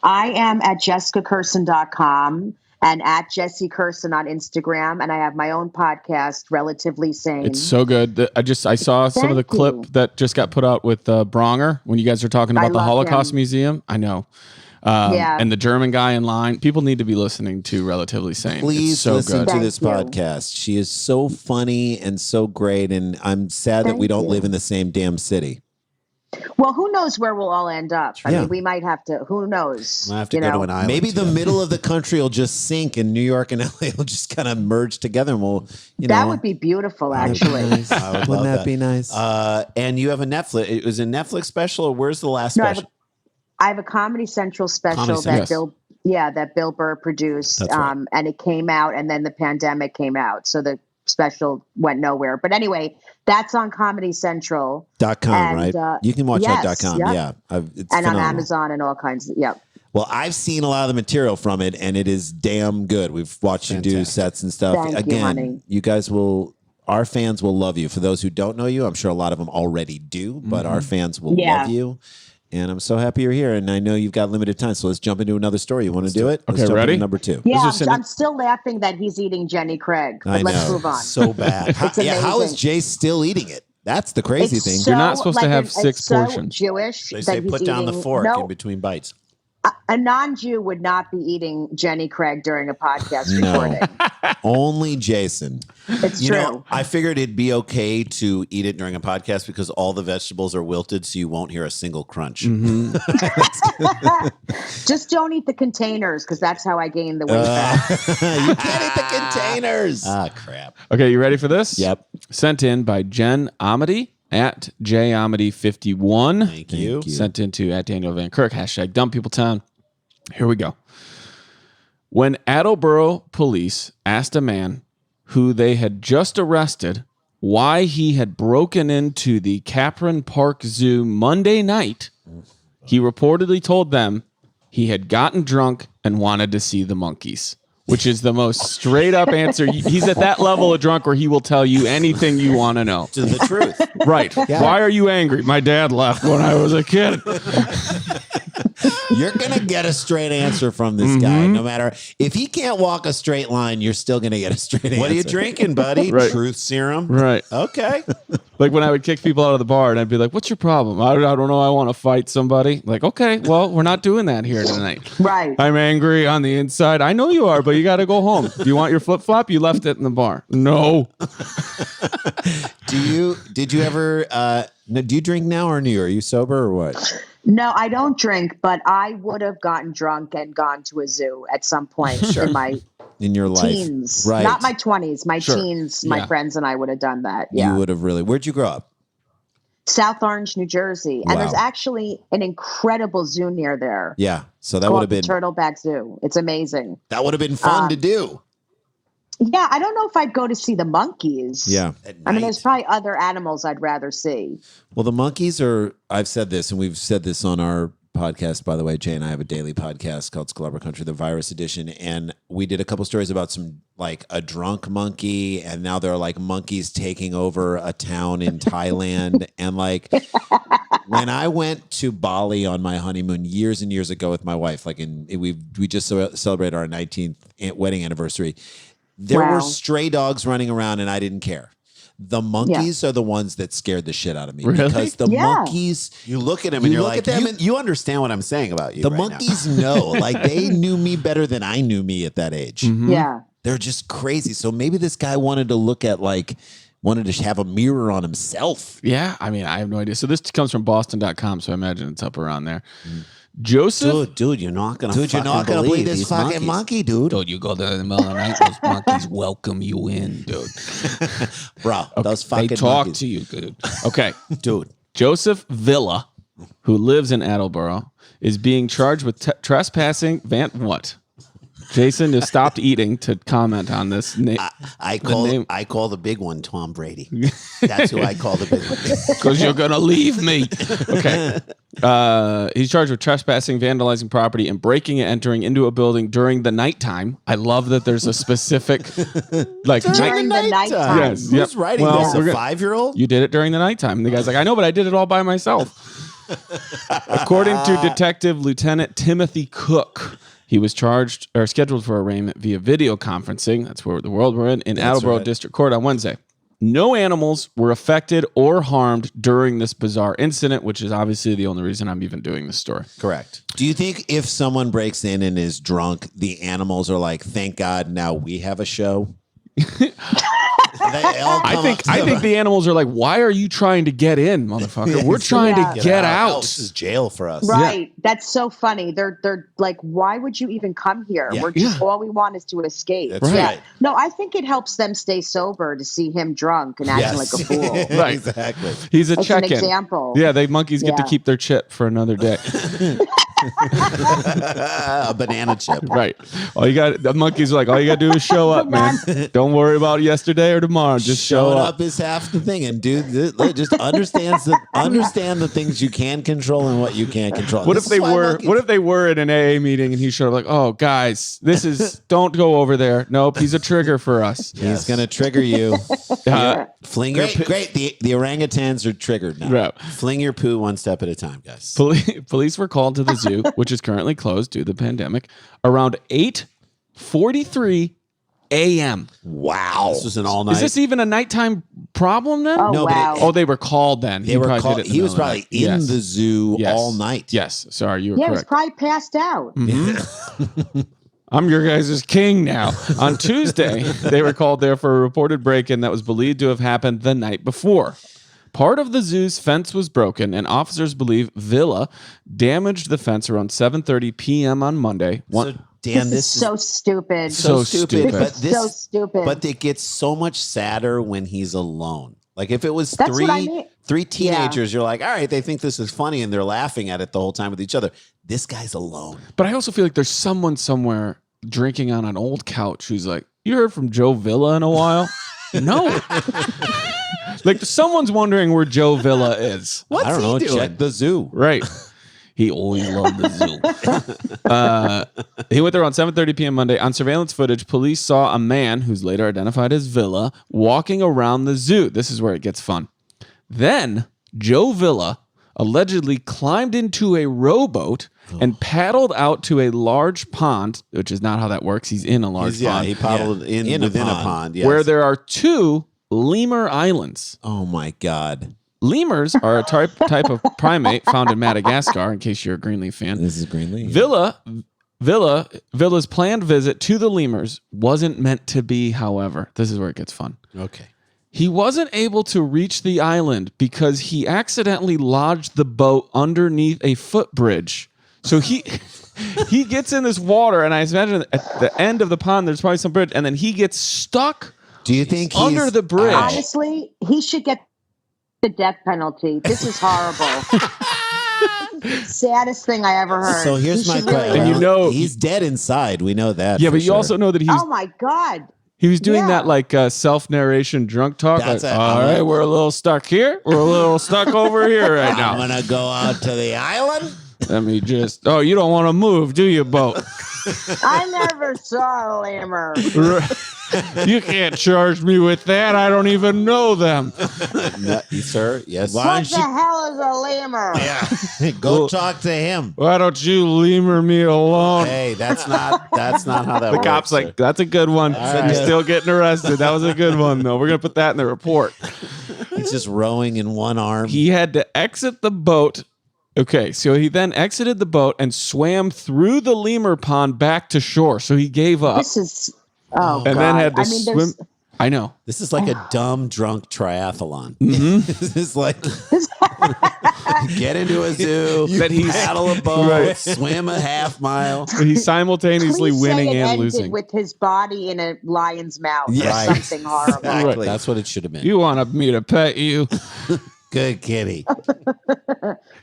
[SPEAKER 5] I am at jessicakirson.com. and at Jessica Kirson on Instagram. And I have my own podcast, Relatively Sane.
[SPEAKER 6] It's so good. I saw some of the clip that just got put out with Bronger when you guys are talking about the Holocaust Museum. I know. And the German guy in line. People need to be listening to Relatively Sane.
[SPEAKER 3] Please listen to this podcast. She is so funny and so great. And I'm sad that we don't live in the same damn city.
[SPEAKER 5] Well, who knows where we'll all end up? I mean, we might have to. Who knows?
[SPEAKER 4] We'll have to go to an island.
[SPEAKER 3] Maybe the middle of the country will just sink, and New York and LA will just kind of merge together, and we'll,
[SPEAKER 5] that would be beautiful, actually.
[SPEAKER 3] Wouldn't that be nice?
[SPEAKER 4] And you have a Netflix. It was a Netflix special, or where's the last special?
[SPEAKER 5] I have a Comedy Central special that Bill Burr produced, and it came out, and then the pandemic came out, so the special went nowhere. But anyway, that's on ComedyCentral.com,
[SPEAKER 3] right? You can watch that .com. Yep. Yeah,
[SPEAKER 5] it's phenomenal. On Amazon and all kinds of
[SPEAKER 3] Well, I've seen a lot of the material from it, and it is damn good. We've watched you do sets and stuff.
[SPEAKER 5] Thank you
[SPEAKER 3] guys will. Our fans will love you. For those who don't know you, I'm sure a lot of them already do, but our fans will love you. And I'm so happy you're here. And I know you've got limited time, so let's jump into another story. You want to do it?
[SPEAKER 6] Okay,
[SPEAKER 3] let's jump
[SPEAKER 6] ready?
[SPEAKER 3] Into number 2.
[SPEAKER 5] Yeah, I'm still laughing that he's eating Jenny Craig. But let's move on.
[SPEAKER 3] So bad. How is Jay still eating it? That's the crazy thing.
[SPEAKER 6] You're not supposed to have 6 portions.
[SPEAKER 5] Jewish.
[SPEAKER 4] They say put down the fork in between bites.
[SPEAKER 5] A non-Jew would not be eating Jenny Craig during a podcast recording.
[SPEAKER 3] Only Jason.
[SPEAKER 5] It's true.
[SPEAKER 4] I figured it'd be okay to eat it during a podcast because all the vegetables are wilted, so you won't hear a single crunch.
[SPEAKER 5] Just don't eat the containers, because that's how I gained the weight back.
[SPEAKER 3] You can't eat the containers.
[SPEAKER 4] Crap.
[SPEAKER 6] Okay, you ready for this?
[SPEAKER 3] Yep.
[SPEAKER 6] Sent in by Jen Amity. At JAmity51.
[SPEAKER 4] Thank you.
[SPEAKER 6] Sent into at Daniel Van Kirk, #DumbPeopleTown. Here we go. When Attleboro police asked a man who they had just arrested why he had broken into the Capron Park Zoo Monday night, he reportedly told them he had gotten drunk and wanted to see the monkeys. Which is the most straight up answer. He's at that level of drunk where he will tell you anything you want to know.
[SPEAKER 4] To the truth.
[SPEAKER 6] Right. Yeah. Why are you angry? My dad left when I was a kid.
[SPEAKER 3] You're going to get a straight answer from this guy. No matter if he can't walk a straight line, you're still going to get a straight answer.
[SPEAKER 4] What are you drinking, buddy?
[SPEAKER 6] Right.
[SPEAKER 4] Truth serum?
[SPEAKER 6] Right.
[SPEAKER 4] Okay.
[SPEAKER 6] Like when I would kick people out of the bar and I'd be like, what's your problem? I don't know. I want to fight somebody. Like, okay, well, we're not doing that here tonight.
[SPEAKER 5] Right.
[SPEAKER 6] I'm angry on the inside. I know you are, but you got to go home. Do you want your flip-flop? You left it in the bar. No.
[SPEAKER 3] Did you ever, do you drink now or new? Are you sober or what?
[SPEAKER 5] No, I don't drink, but I would have gotten drunk and gone to a zoo at some point in
[SPEAKER 3] your life.
[SPEAKER 5] Teens.
[SPEAKER 3] Right.
[SPEAKER 5] Not my 20s, my teens, my friends and I would have done that. Yeah.
[SPEAKER 3] You would have really. Where'd you grow up?
[SPEAKER 5] South Orange, New Jersey. And there's actually an incredible zoo near there.
[SPEAKER 3] Yeah. So that would have been
[SPEAKER 5] Turtleback Zoo. It's amazing.
[SPEAKER 3] That would have been fun to do.
[SPEAKER 5] Yeah, I don't know if I'd go to see the monkeys.
[SPEAKER 3] Yeah.
[SPEAKER 5] I mean, there's probably other animals I'd rather see.
[SPEAKER 3] Well, the monkeys I've said this, and we've said this on our podcast, by the way. Jay and I have a daily podcast called Scalabra Country, the Virus Edition. And we did a couple stories about a drunk monkey. And now there are monkeys taking over a town in Thailand. And when I went to Bali on my honeymoon years and years ago with my wife, we just celebrated our 19th wedding anniversary. There were stray dogs running around and I didn't care. The monkeys are the ones that scared the shit out of me.
[SPEAKER 6] Really?
[SPEAKER 3] Because the monkeys,
[SPEAKER 4] you look at them and you're like, you understand what I'm saying about you.
[SPEAKER 3] The monkeys know, they knew me better than I knew me at that age.
[SPEAKER 6] Mm-hmm.
[SPEAKER 5] Yeah.
[SPEAKER 3] They're just crazy. So maybe this guy wanted to look at wanted to have a mirror on himself.
[SPEAKER 6] Yeah. I mean, I have no idea. So this comes from Boston.com. So I imagine it's up around there. Joseph,
[SPEAKER 4] dude, you're not gonna believe
[SPEAKER 3] this fucking monkey, dude.
[SPEAKER 6] Dude, you go there in the middle of the night, those monkeys welcome you in, dude.
[SPEAKER 3] Bro, those fucking
[SPEAKER 6] they talk
[SPEAKER 3] monkeys.
[SPEAKER 6] to you, dude. Okay,
[SPEAKER 3] dude.
[SPEAKER 6] Joseph Villa, who lives in Attleboro, is being charged with trespassing. What? Jason has stopped eating to comment on this.
[SPEAKER 4] I call the big one Tom Brady. That's who I call the big one.
[SPEAKER 6] Because you're gonna leave me. Okay. He's charged with trespassing, vandalizing property, and breaking and entering into a building during the nighttime. I love that there's a specific
[SPEAKER 5] during the nighttime.
[SPEAKER 6] Yes.
[SPEAKER 4] Who's writing this? A 5-year-old?
[SPEAKER 6] You did it during the nighttime. And the guy's like, I know, but I did it all by myself. According to Detective Lieutenant Timothy Cook, He was charged or scheduled for arraignment via video conferencing. That's where the world we're in Attleboro District Court on Wednesday. No animals were affected or harmed during this bizarre incident, which is obviously the only reason I'm even doing this story.
[SPEAKER 3] Correct. Do you think if someone breaks in and is drunk, the animals are like, thank God, now we have a show?
[SPEAKER 6] I think the animals are like, why are you trying to get in, motherfucker? We're trying to get out.
[SPEAKER 3] This is jail for us.
[SPEAKER 5] Right. Yeah. That's so funny. They're like, why would you even come here?
[SPEAKER 3] Yeah.
[SPEAKER 5] We're just all we want is to escape.
[SPEAKER 3] That's right.
[SPEAKER 5] No, I think it helps them stay sober to see him drunk and acting like a fool.
[SPEAKER 6] Right.
[SPEAKER 3] Exactly.
[SPEAKER 6] He's a
[SPEAKER 5] It's
[SPEAKER 6] check-in.
[SPEAKER 5] an example.
[SPEAKER 6] Yeah, they monkeys get to keep their chip for another day.
[SPEAKER 3] A banana chip.
[SPEAKER 6] Right. The monkeys are like, all you got to do is show up, man. Don't worry about yesterday or tomorrow. Just show
[SPEAKER 3] Showing
[SPEAKER 6] up.
[SPEAKER 3] up is half the thing, and dude, just understand the things you can control and what you can't control.
[SPEAKER 6] What if they were in an AA meeting and he showed up like, oh guys, this is don't go over there. Nope, he's a trigger for us.
[SPEAKER 3] He's gonna trigger you. Fling your poo. Great. The orangutans are triggered now.
[SPEAKER 6] Right.
[SPEAKER 3] Fling your poo one step at a time, guys.
[SPEAKER 6] Police were called to the zoo, which is currently closed due to the pandemic, around 8:43 a.m.
[SPEAKER 3] Wow. This was an all night.
[SPEAKER 6] Is this even a nighttime problem then?
[SPEAKER 5] Oh,
[SPEAKER 3] No,
[SPEAKER 5] wow.
[SPEAKER 6] They were called then.
[SPEAKER 3] They were called. He was probably in the zoo all night.
[SPEAKER 6] Yes. Sorry, you were
[SPEAKER 5] Yeah, he was
[SPEAKER 6] correct.
[SPEAKER 5] probably passed out.
[SPEAKER 6] I'm your guys' king now. On Tuesday, they were called there for a reported break-in that was believed to have happened the night before. Part of the zoo's fence was broken, and officers believe Villa damaged the fence around 7:30 p.m. on Monday.
[SPEAKER 5] Dan, this is so stupid.
[SPEAKER 3] So stupid.
[SPEAKER 5] This is so stupid.
[SPEAKER 3] But it gets so much sadder when he's alone. Like if it was
[SPEAKER 5] That's what I mean.
[SPEAKER 3] three teenagers, you're like, all right, they think this is funny and they're laughing at it the whole time with each other. This guy's alone.
[SPEAKER 6] But I also feel like there's someone somewhere drinking on an old couch who's like, you heard from Joe Villa in a while? No. Like someone's wondering where Joe Villa is.
[SPEAKER 3] I don't know.
[SPEAKER 4] doing?
[SPEAKER 3] Check the zoo.
[SPEAKER 6] Right. He always loved the zoo. He went there around 7:30 p.m. Monday. On surveillance footage, police saw a man, who's later identified as Villa, walking around the zoo. This is where it gets fun. Then, Joe Villa allegedly climbed into a rowboat and paddled out to a large pond, which is not how that works. He's in a large pond.
[SPEAKER 4] He paddled within a pond. Yes.
[SPEAKER 6] Where there are 2 lemur islands.
[SPEAKER 3] Oh my God.
[SPEAKER 6] Lemurs are a type of primate found in Madagascar, in case you're a Greenleaf fan.
[SPEAKER 3] This is Greenleaf.
[SPEAKER 6] Villa's planned visit to the lemurs wasn't meant to be, however. This is where it gets fun.
[SPEAKER 3] Okay.
[SPEAKER 6] He wasn't able to reach the island because he accidentally lodged the boat underneath a footbridge. So he gets in this water, and I imagine at the end of the pond, there's probably some bridge, and then he gets stuck
[SPEAKER 3] Do you think
[SPEAKER 6] under the bridge.
[SPEAKER 5] Honestly, he should get the death penalty. This is horrible. Saddest thing I ever heard.
[SPEAKER 3] So here's my question.
[SPEAKER 6] And you know
[SPEAKER 3] he's dead inside. We know that.
[SPEAKER 6] Yeah,
[SPEAKER 3] for
[SPEAKER 6] but you
[SPEAKER 3] sure.
[SPEAKER 6] also know that
[SPEAKER 5] Oh my God.
[SPEAKER 6] he was doing
[SPEAKER 5] Yeah.
[SPEAKER 6] that like self-narration drunk talk.
[SPEAKER 3] That's
[SPEAKER 6] Like,
[SPEAKER 3] it.
[SPEAKER 6] all right, we're a little stuck here. We're a little stuck over here right
[SPEAKER 3] I'm
[SPEAKER 6] now.
[SPEAKER 3] gonna go out to the island.
[SPEAKER 6] Let me just. Oh, you don't want to move, do you, boat?
[SPEAKER 5] I never saw a lemur.
[SPEAKER 6] You can't charge me with that. I don't even know them.
[SPEAKER 3] No, sir. Yes.
[SPEAKER 5] What the hell is a lemur?
[SPEAKER 3] Yeah. Go talk to him.
[SPEAKER 6] Why don't you lemur me alone?
[SPEAKER 3] Hey, that's not how that
[SPEAKER 6] The
[SPEAKER 3] works.
[SPEAKER 6] cop's like, that's a good one.
[SPEAKER 3] right.
[SPEAKER 6] You're still getting arrested. That was a good one, though. We're going to put that in the report.
[SPEAKER 3] He's just rowing in one arm.
[SPEAKER 6] He had to exit the boat. Okay, so he then exited the boat and swam through the lemur pond back to shore. So he gave up
[SPEAKER 5] This is, oh
[SPEAKER 6] and
[SPEAKER 5] God.
[SPEAKER 6] then had to
[SPEAKER 5] I mean,
[SPEAKER 6] swim. I know.
[SPEAKER 3] This is like a dumb drunk triathlon.
[SPEAKER 6] Mm-hmm.
[SPEAKER 3] This is like get into a zoo,
[SPEAKER 6] That he's-
[SPEAKER 3] paddle a boat,
[SPEAKER 6] Right.
[SPEAKER 3] swim a half mile.
[SPEAKER 6] He's simultaneously
[SPEAKER 5] Please
[SPEAKER 6] winning
[SPEAKER 5] say it
[SPEAKER 6] and
[SPEAKER 5] ended
[SPEAKER 6] losing.
[SPEAKER 5] with his body in a lion's mouth
[SPEAKER 3] Yes.
[SPEAKER 5] or something horrible.
[SPEAKER 3] Exactly.
[SPEAKER 6] Right.
[SPEAKER 3] That's what it should have been.
[SPEAKER 6] You want me to pet you?
[SPEAKER 3] Good kitty.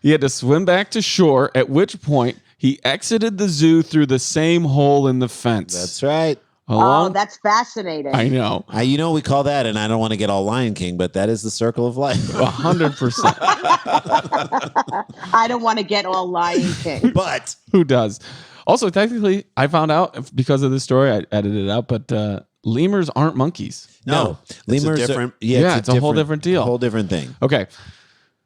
[SPEAKER 6] He had to swim back to shore, at which point he exited the zoo through the same hole in the fence.
[SPEAKER 3] That's right.
[SPEAKER 5] Oh, that's fascinating.
[SPEAKER 6] I know.
[SPEAKER 3] You know we call that, and I don't want to get all Lion King, but that is the circle of life.
[SPEAKER 6] 100%.
[SPEAKER 5] I don't want to get all Lion King.
[SPEAKER 3] But
[SPEAKER 6] Who does? Also, technically, I found out because of this story, I edited it out, but lemurs aren't monkeys.
[SPEAKER 3] no, lemurs
[SPEAKER 4] different-
[SPEAKER 3] Are, yeah,
[SPEAKER 6] it's a whole different deal.
[SPEAKER 3] A whole different thing.
[SPEAKER 6] Okay.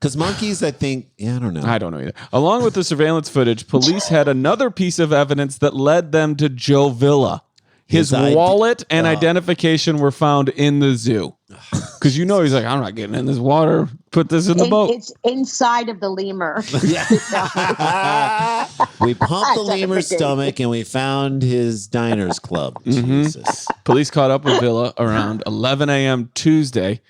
[SPEAKER 3] Because monkeys, I think, I don't know.
[SPEAKER 6] I don't know either. Along with the surveillance footage, police had another piece of evidence that led them to Joe Villa. His wallet and identification were found in the zoo. Because he's like, I'm not getting in this water. Put this in the boat.
[SPEAKER 5] It's inside of the lemur.
[SPEAKER 3] We pumped the lemur's stomach and we found his diner's club. Jesus.
[SPEAKER 6] Police caught up with Villa around 11 a.m. Tuesday,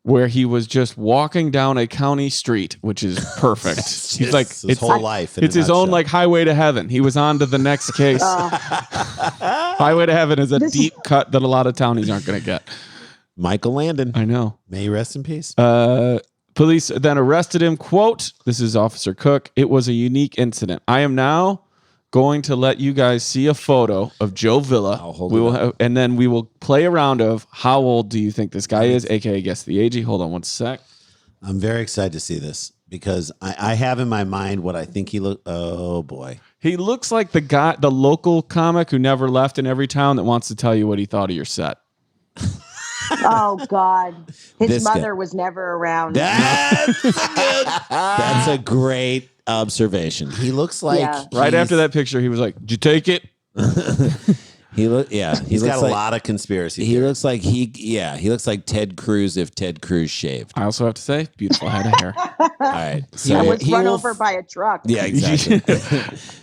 [SPEAKER 6] where he was just walking down a county street, which is perfect. He's like,
[SPEAKER 4] his whole life.
[SPEAKER 6] It's his own like highway to heaven. He was on to the next case. Highway to heaven is a deep cut that a lot of townies aren't going to get.
[SPEAKER 3] Michael Landon.
[SPEAKER 6] I know.
[SPEAKER 4] May he rest in peace.
[SPEAKER 6] Police then arrested him. Quote, this is Officer Cook. It was a unique incident. I am now going to let you guys see a photo of Joe Villa.
[SPEAKER 3] I'll hold it up.
[SPEAKER 6] And then we will play a round of how old do you think this guy is, aka guess the age. Hold on one sec.
[SPEAKER 4] I'm very excited to see this because I have in my mind what I think he look. Oh boy,
[SPEAKER 6] He looks like the local comic who never left in every town that wants to tell you what he thought of your set.
[SPEAKER 5] Oh God, his
[SPEAKER 3] This guy.
[SPEAKER 5] mother was never around.
[SPEAKER 3] That's a great observation.
[SPEAKER 4] he looks like
[SPEAKER 6] Right after that picture, he was like, "Did you take it?"
[SPEAKER 3] He
[SPEAKER 4] he's got a lot of conspiracy.
[SPEAKER 3] He
[SPEAKER 4] theories.
[SPEAKER 3] looks like he looks like Ted Cruz if Ted Cruz shaved.
[SPEAKER 6] I also have to say, beautiful head of hair.
[SPEAKER 3] All right. So
[SPEAKER 5] I was
[SPEAKER 3] he
[SPEAKER 5] run
[SPEAKER 3] will-
[SPEAKER 5] over by a truck.
[SPEAKER 3] Yeah, exactly.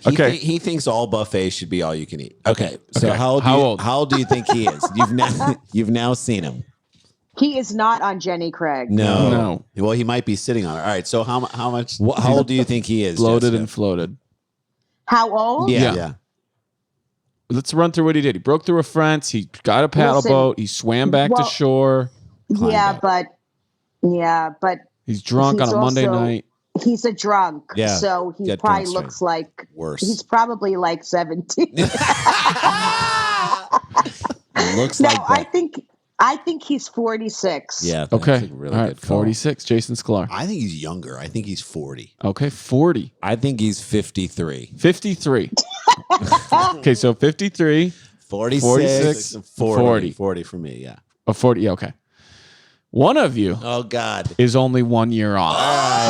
[SPEAKER 6] Okay.
[SPEAKER 4] He thinks all buffets should be all you can eat.
[SPEAKER 3] Okay. So
[SPEAKER 6] Okay.
[SPEAKER 3] how
[SPEAKER 6] old?
[SPEAKER 3] How old do you think he is? You've now seen him.
[SPEAKER 5] He is not on Jenny Craig.
[SPEAKER 6] No.
[SPEAKER 4] Well, he might be sitting on it. All right. So how much?
[SPEAKER 3] How old do you think he is?
[SPEAKER 6] Bloated
[SPEAKER 3] Jessica?
[SPEAKER 6] and floated.
[SPEAKER 5] How old?
[SPEAKER 3] Yeah.
[SPEAKER 4] Yeah.
[SPEAKER 6] Let's run through what he did. He broke through a fence. He got a paddle
[SPEAKER 5] Listen,
[SPEAKER 6] boat. He swam back to
[SPEAKER 5] well-
[SPEAKER 6] shore.
[SPEAKER 5] Yeah, but
[SPEAKER 6] He's drunk
[SPEAKER 5] he's
[SPEAKER 6] on a Monday
[SPEAKER 5] also-
[SPEAKER 6] night.
[SPEAKER 5] he's a drunk.
[SPEAKER 3] Yeah,
[SPEAKER 5] So he
[SPEAKER 3] get
[SPEAKER 5] probably
[SPEAKER 3] drunk
[SPEAKER 5] looks like
[SPEAKER 3] Worse.
[SPEAKER 5] he's probably like 17.
[SPEAKER 3] Looks
[SPEAKER 5] No,
[SPEAKER 3] like that.
[SPEAKER 5] I think he's 46.
[SPEAKER 3] Yeah. that's
[SPEAKER 6] Okay.
[SPEAKER 3] a really
[SPEAKER 6] All right.
[SPEAKER 3] good call.
[SPEAKER 6] 46. Jason Sklar.
[SPEAKER 4] I think he's younger. I think he's 40.
[SPEAKER 6] Okay. 40.
[SPEAKER 3] I think he's 53.
[SPEAKER 6] 53. Okay. So 53.
[SPEAKER 3] 46.
[SPEAKER 6] 46, 40.
[SPEAKER 4] 40 for me. Yeah.
[SPEAKER 6] 40. Yeah, okay. One of you
[SPEAKER 3] Oh God.
[SPEAKER 6] is only 1 year off.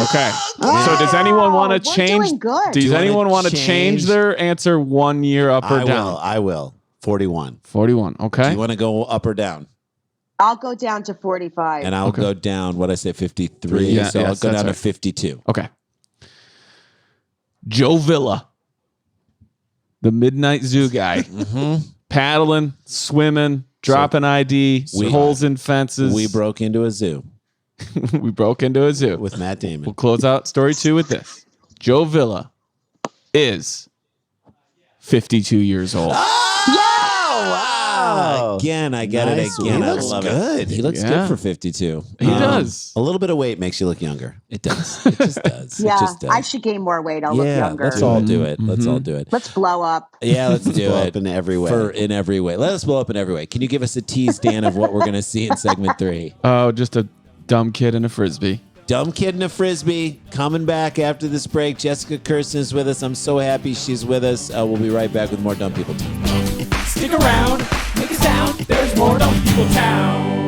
[SPEAKER 6] Okay. So does anyone want to
[SPEAKER 5] we're
[SPEAKER 6] change?
[SPEAKER 5] doing good.
[SPEAKER 6] Does
[SPEAKER 3] you wanna
[SPEAKER 6] anyone want to change
[SPEAKER 3] change-
[SPEAKER 6] their answer 1 year up or down?
[SPEAKER 4] I will. 41.
[SPEAKER 6] 41.
[SPEAKER 3] Do
[SPEAKER 6] Okay.
[SPEAKER 3] you want to go up or down?
[SPEAKER 5] I'll go down to 45.
[SPEAKER 3] And I'll
[SPEAKER 6] Okay.
[SPEAKER 3] go down. What I say, 53.
[SPEAKER 6] Yeah,
[SPEAKER 3] so I'll
[SPEAKER 6] yes,
[SPEAKER 3] go
[SPEAKER 6] that's
[SPEAKER 3] down
[SPEAKER 6] right.
[SPEAKER 3] to 52.
[SPEAKER 6] Okay. Joe Villa, the Midnight Zoo guy, paddling, swimming, dropping ID, holes in fences.
[SPEAKER 3] We broke into a zoo
[SPEAKER 6] we broke into a zoo.
[SPEAKER 4] With Matt Damon.
[SPEAKER 6] We'll close out story 2 with this. Joe Villa is 52 years old.
[SPEAKER 3] Wow. Again, I get
[SPEAKER 4] Nice.
[SPEAKER 3] it again.
[SPEAKER 4] He
[SPEAKER 3] I
[SPEAKER 4] looks
[SPEAKER 3] love
[SPEAKER 4] good.
[SPEAKER 3] it. He looks
[SPEAKER 6] Yeah.
[SPEAKER 3] good for 52.
[SPEAKER 6] He does.
[SPEAKER 4] A little bit of weight makes you look younger.
[SPEAKER 3] It does. It just does.
[SPEAKER 5] yeah,
[SPEAKER 3] It just does.
[SPEAKER 5] I should gain more weight. I'll look
[SPEAKER 3] Yeah,
[SPEAKER 5] younger.
[SPEAKER 3] let's all do it. Let's all do it.
[SPEAKER 5] Let's blow up.
[SPEAKER 3] Yeah, let's do
[SPEAKER 4] Blow
[SPEAKER 3] it.
[SPEAKER 4] up in every way.
[SPEAKER 3] In every way. Let us blow up in every way. Can you give us a tease, Dan, of what we're going to see in segment 3?
[SPEAKER 6] Oh, just a dumb kid and a frisbee.
[SPEAKER 3] Dumb Kid and a Frisbee coming back after this break. Jessica Kirson is with us. I'm so happy she's with us. We'll be right back with more Dumb People Time.
[SPEAKER 2] Stick around, make a sound. There's more Dumb People Town.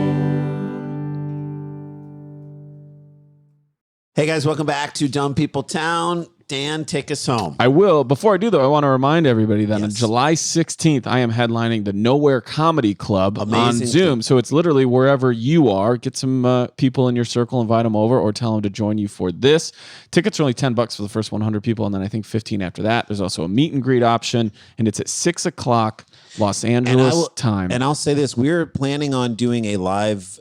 [SPEAKER 4] Hey guys, welcome back to Dumb People Town. Dan, take us home.
[SPEAKER 6] I will. Before I do, though, I want to remind everybody that on
[SPEAKER 4] Yes.
[SPEAKER 6] July 16th, I am headlining the Nowhere Comedy Club on
[SPEAKER 4] Amazing.
[SPEAKER 6] Zoom. So it's literally wherever you are. Get some people in your circle, invite them over, or tell them to join you for this. Tickets are only $10 for the first 100 people, and then I think 15 after that. There's also a meet and greet option, and it's at 6 o'clock Los Angeles time.
[SPEAKER 3] And I'll say this: we're planning on doing a live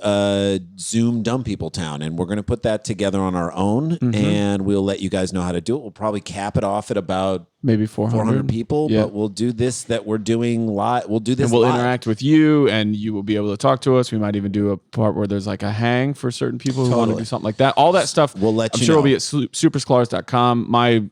[SPEAKER 3] Zoom Dumb People Town, and we're going to put that together on our own, and we'll let you guys know how to do it. We'll probably cap it off at about
[SPEAKER 6] Maybe 400
[SPEAKER 3] people,
[SPEAKER 6] Yeah.
[SPEAKER 3] but we'll do this that we're doing live. We'll do this
[SPEAKER 6] And we'll
[SPEAKER 3] live.
[SPEAKER 6] interact with you, and you will be able to talk to us. We might even do a part where there's like a hang for certain people who want to
[SPEAKER 3] Totally.
[SPEAKER 6] do something like that. All that stuff,
[SPEAKER 3] We'll let
[SPEAKER 6] I'm
[SPEAKER 3] you
[SPEAKER 6] sure
[SPEAKER 3] know.
[SPEAKER 6] will be at superscholars.com. My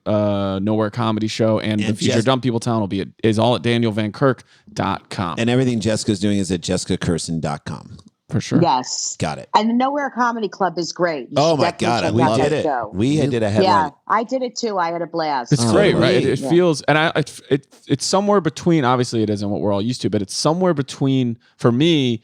[SPEAKER 6] Nowhere Comedy Show and the
[SPEAKER 3] And
[SPEAKER 6] future
[SPEAKER 3] Jess-
[SPEAKER 6] Dumb People Town will be is all at danielvankirk.com.
[SPEAKER 3] And everything Jessica's doing is at jessicakirson.com.
[SPEAKER 6] For sure.
[SPEAKER 5] Yes.
[SPEAKER 3] Got it.
[SPEAKER 5] And the Nowhere Comedy Club is great. You
[SPEAKER 3] Oh
[SPEAKER 5] should
[SPEAKER 3] my
[SPEAKER 5] definitely
[SPEAKER 3] God, I
[SPEAKER 5] check
[SPEAKER 3] we
[SPEAKER 5] out
[SPEAKER 3] did
[SPEAKER 5] that
[SPEAKER 3] it.
[SPEAKER 5] show.
[SPEAKER 3] We did a headline.
[SPEAKER 5] Yeah, I did it too. I had a blast.
[SPEAKER 6] It's great, right? It
[SPEAKER 5] Yeah.
[SPEAKER 6] feels, and it's somewhere between. Obviously, it isn't what we're all used to, but it's somewhere between for me.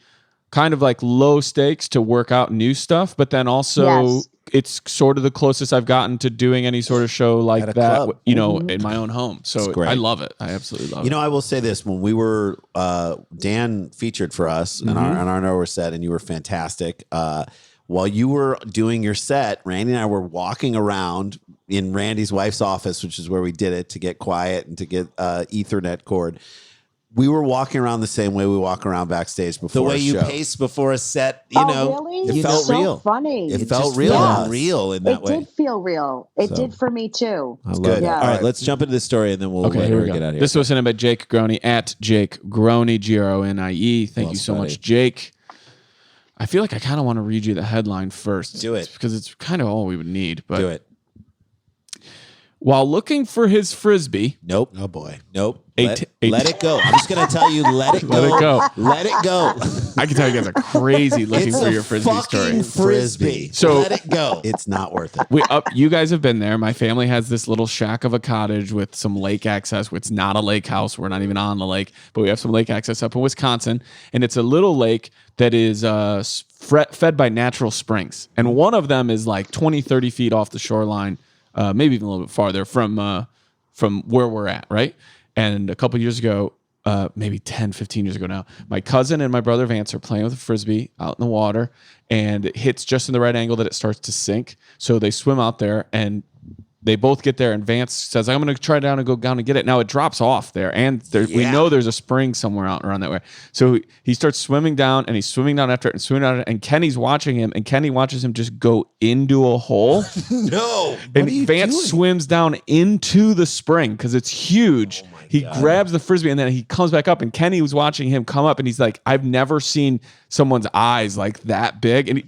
[SPEAKER 6] kind of like low stakes to work out new stuff, but then also it's sort of the closest I've gotten to doing any sort of show like that,
[SPEAKER 3] club.
[SPEAKER 6] in my own home. So
[SPEAKER 3] great.
[SPEAKER 6] I love it. I absolutely love it.
[SPEAKER 4] I will say this: when we were Dan featured for us on our Nowhere set, and you were fantastic. While you were doing your set, Randy and I were walking around in Randy's wife's office, which is where we did it to get quiet and to get Ethernet cord. We were walking around the same way we walk around backstage before
[SPEAKER 3] The way you
[SPEAKER 4] show.
[SPEAKER 3] pace before a set,
[SPEAKER 5] really?
[SPEAKER 3] it felt
[SPEAKER 5] so
[SPEAKER 3] real.
[SPEAKER 5] Funny.
[SPEAKER 3] It felt real and real in that way.
[SPEAKER 5] It did feel real. It did for me too.
[SPEAKER 3] I love
[SPEAKER 4] good.
[SPEAKER 3] it.
[SPEAKER 5] Yeah.
[SPEAKER 3] All right, let's jump into this story and then we'll
[SPEAKER 6] Okay, here we go.
[SPEAKER 3] get out of here.
[SPEAKER 6] This was sent in by Jake Groney at Jake Groney, Gronie. Thank you so much, Jake. I feel like I kind of want to read you the headline first.
[SPEAKER 3] Do it.
[SPEAKER 6] Because it's kind of all we would need. But
[SPEAKER 3] Do it.
[SPEAKER 6] while looking for his frisbee,
[SPEAKER 3] Nope. Oh boy. Nope.
[SPEAKER 6] Eight-
[SPEAKER 3] Let it go. I'm just gonna tell you, let it go.
[SPEAKER 6] Let it go.
[SPEAKER 3] Let it go.
[SPEAKER 6] I can tell you guys are crazy looking
[SPEAKER 3] It's
[SPEAKER 6] for
[SPEAKER 3] a
[SPEAKER 6] your frisbee story.
[SPEAKER 3] fucking frisbee.
[SPEAKER 6] So-
[SPEAKER 3] let it go.
[SPEAKER 4] It's not worth it.
[SPEAKER 6] You guys have been there. My family has this little shack of a cottage with some lake access. It's not a lake house. We're not even on the lake, but we have some lake access up in Wisconsin. And it's a little lake that is fed by natural springs. And one of them is like 20, 30 feet off the shoreline, maybe even a little bit farther from where we're at, right? And a couple years ago, maybe 10, 15 years ago now, my cousin and my brother Vance are playing with a frisbee out in the water, and it hits just in the right angle that it starts to sink. So they swim out there, and they both get there, and Vance says, I'm going to try down and go down and get it. Now it drops off there, and we know there's a spring somewhere out around that way. So he starts swimming down, and he's swimming down after it and swimming down, and Kenny's watching him, and Kenny watches him just go into a hole.
[SPEAKER 3] No.
[SPEAKER 6] And Vance swims down into the spring because it's huge. He grabs the frisbee and then he comes back up, and Kenny was watching him come up, and he's like, I've never seen someone's eyes like that big. And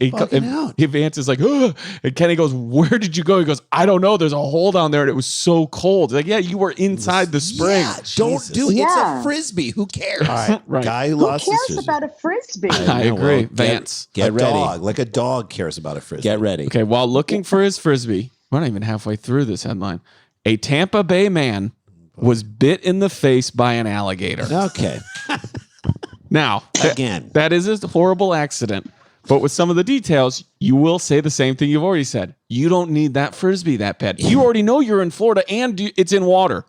[SPEAKER 6] Vance is like, ugh. And Kenny goes, where did you go? He goes, I don't know. There's a hole down there and it was so cold. He's like, yeah, you were inside the spring.
[SPEAKER 3] Yeah, don't do it.
[SPEAKER 5] Yeah.
[SPEAKER 3] It's a frisbee. Who cares?
[SPEAKER 4] All right,
[SPEAKER 6] Right.
[SPEAKER 4] guy who
[SPEAKER 5] Who
[SPEAKER 4] lost his
[SPEAKER 5] cares
[SPEAKER 4] frisbee.
[SPEAKER 5] about a frisbee?
[SPEAKER 6] I agree. Vance.
[SPEAKER 3] Get ready.
[SPEAKER 4] Dog, like a dog cares about a frisbee.
[SPEAKER 3] Get ready.
[SPEAKER 6] Okay, while looking for his frisbee, we're not even halfway through this headline. A Tampa Bay man was bit in the face by an alligator.
[SPEAKER 3] Okay.
[SPEAKER 6] Now,
[SPEAKER 3] Again.
[SPEAKER 6] that is a horrible accident. But with some of the details, you will say the same thing you've already said. You don't need that frisbee that bad. You already know you're in Florida and it's in water.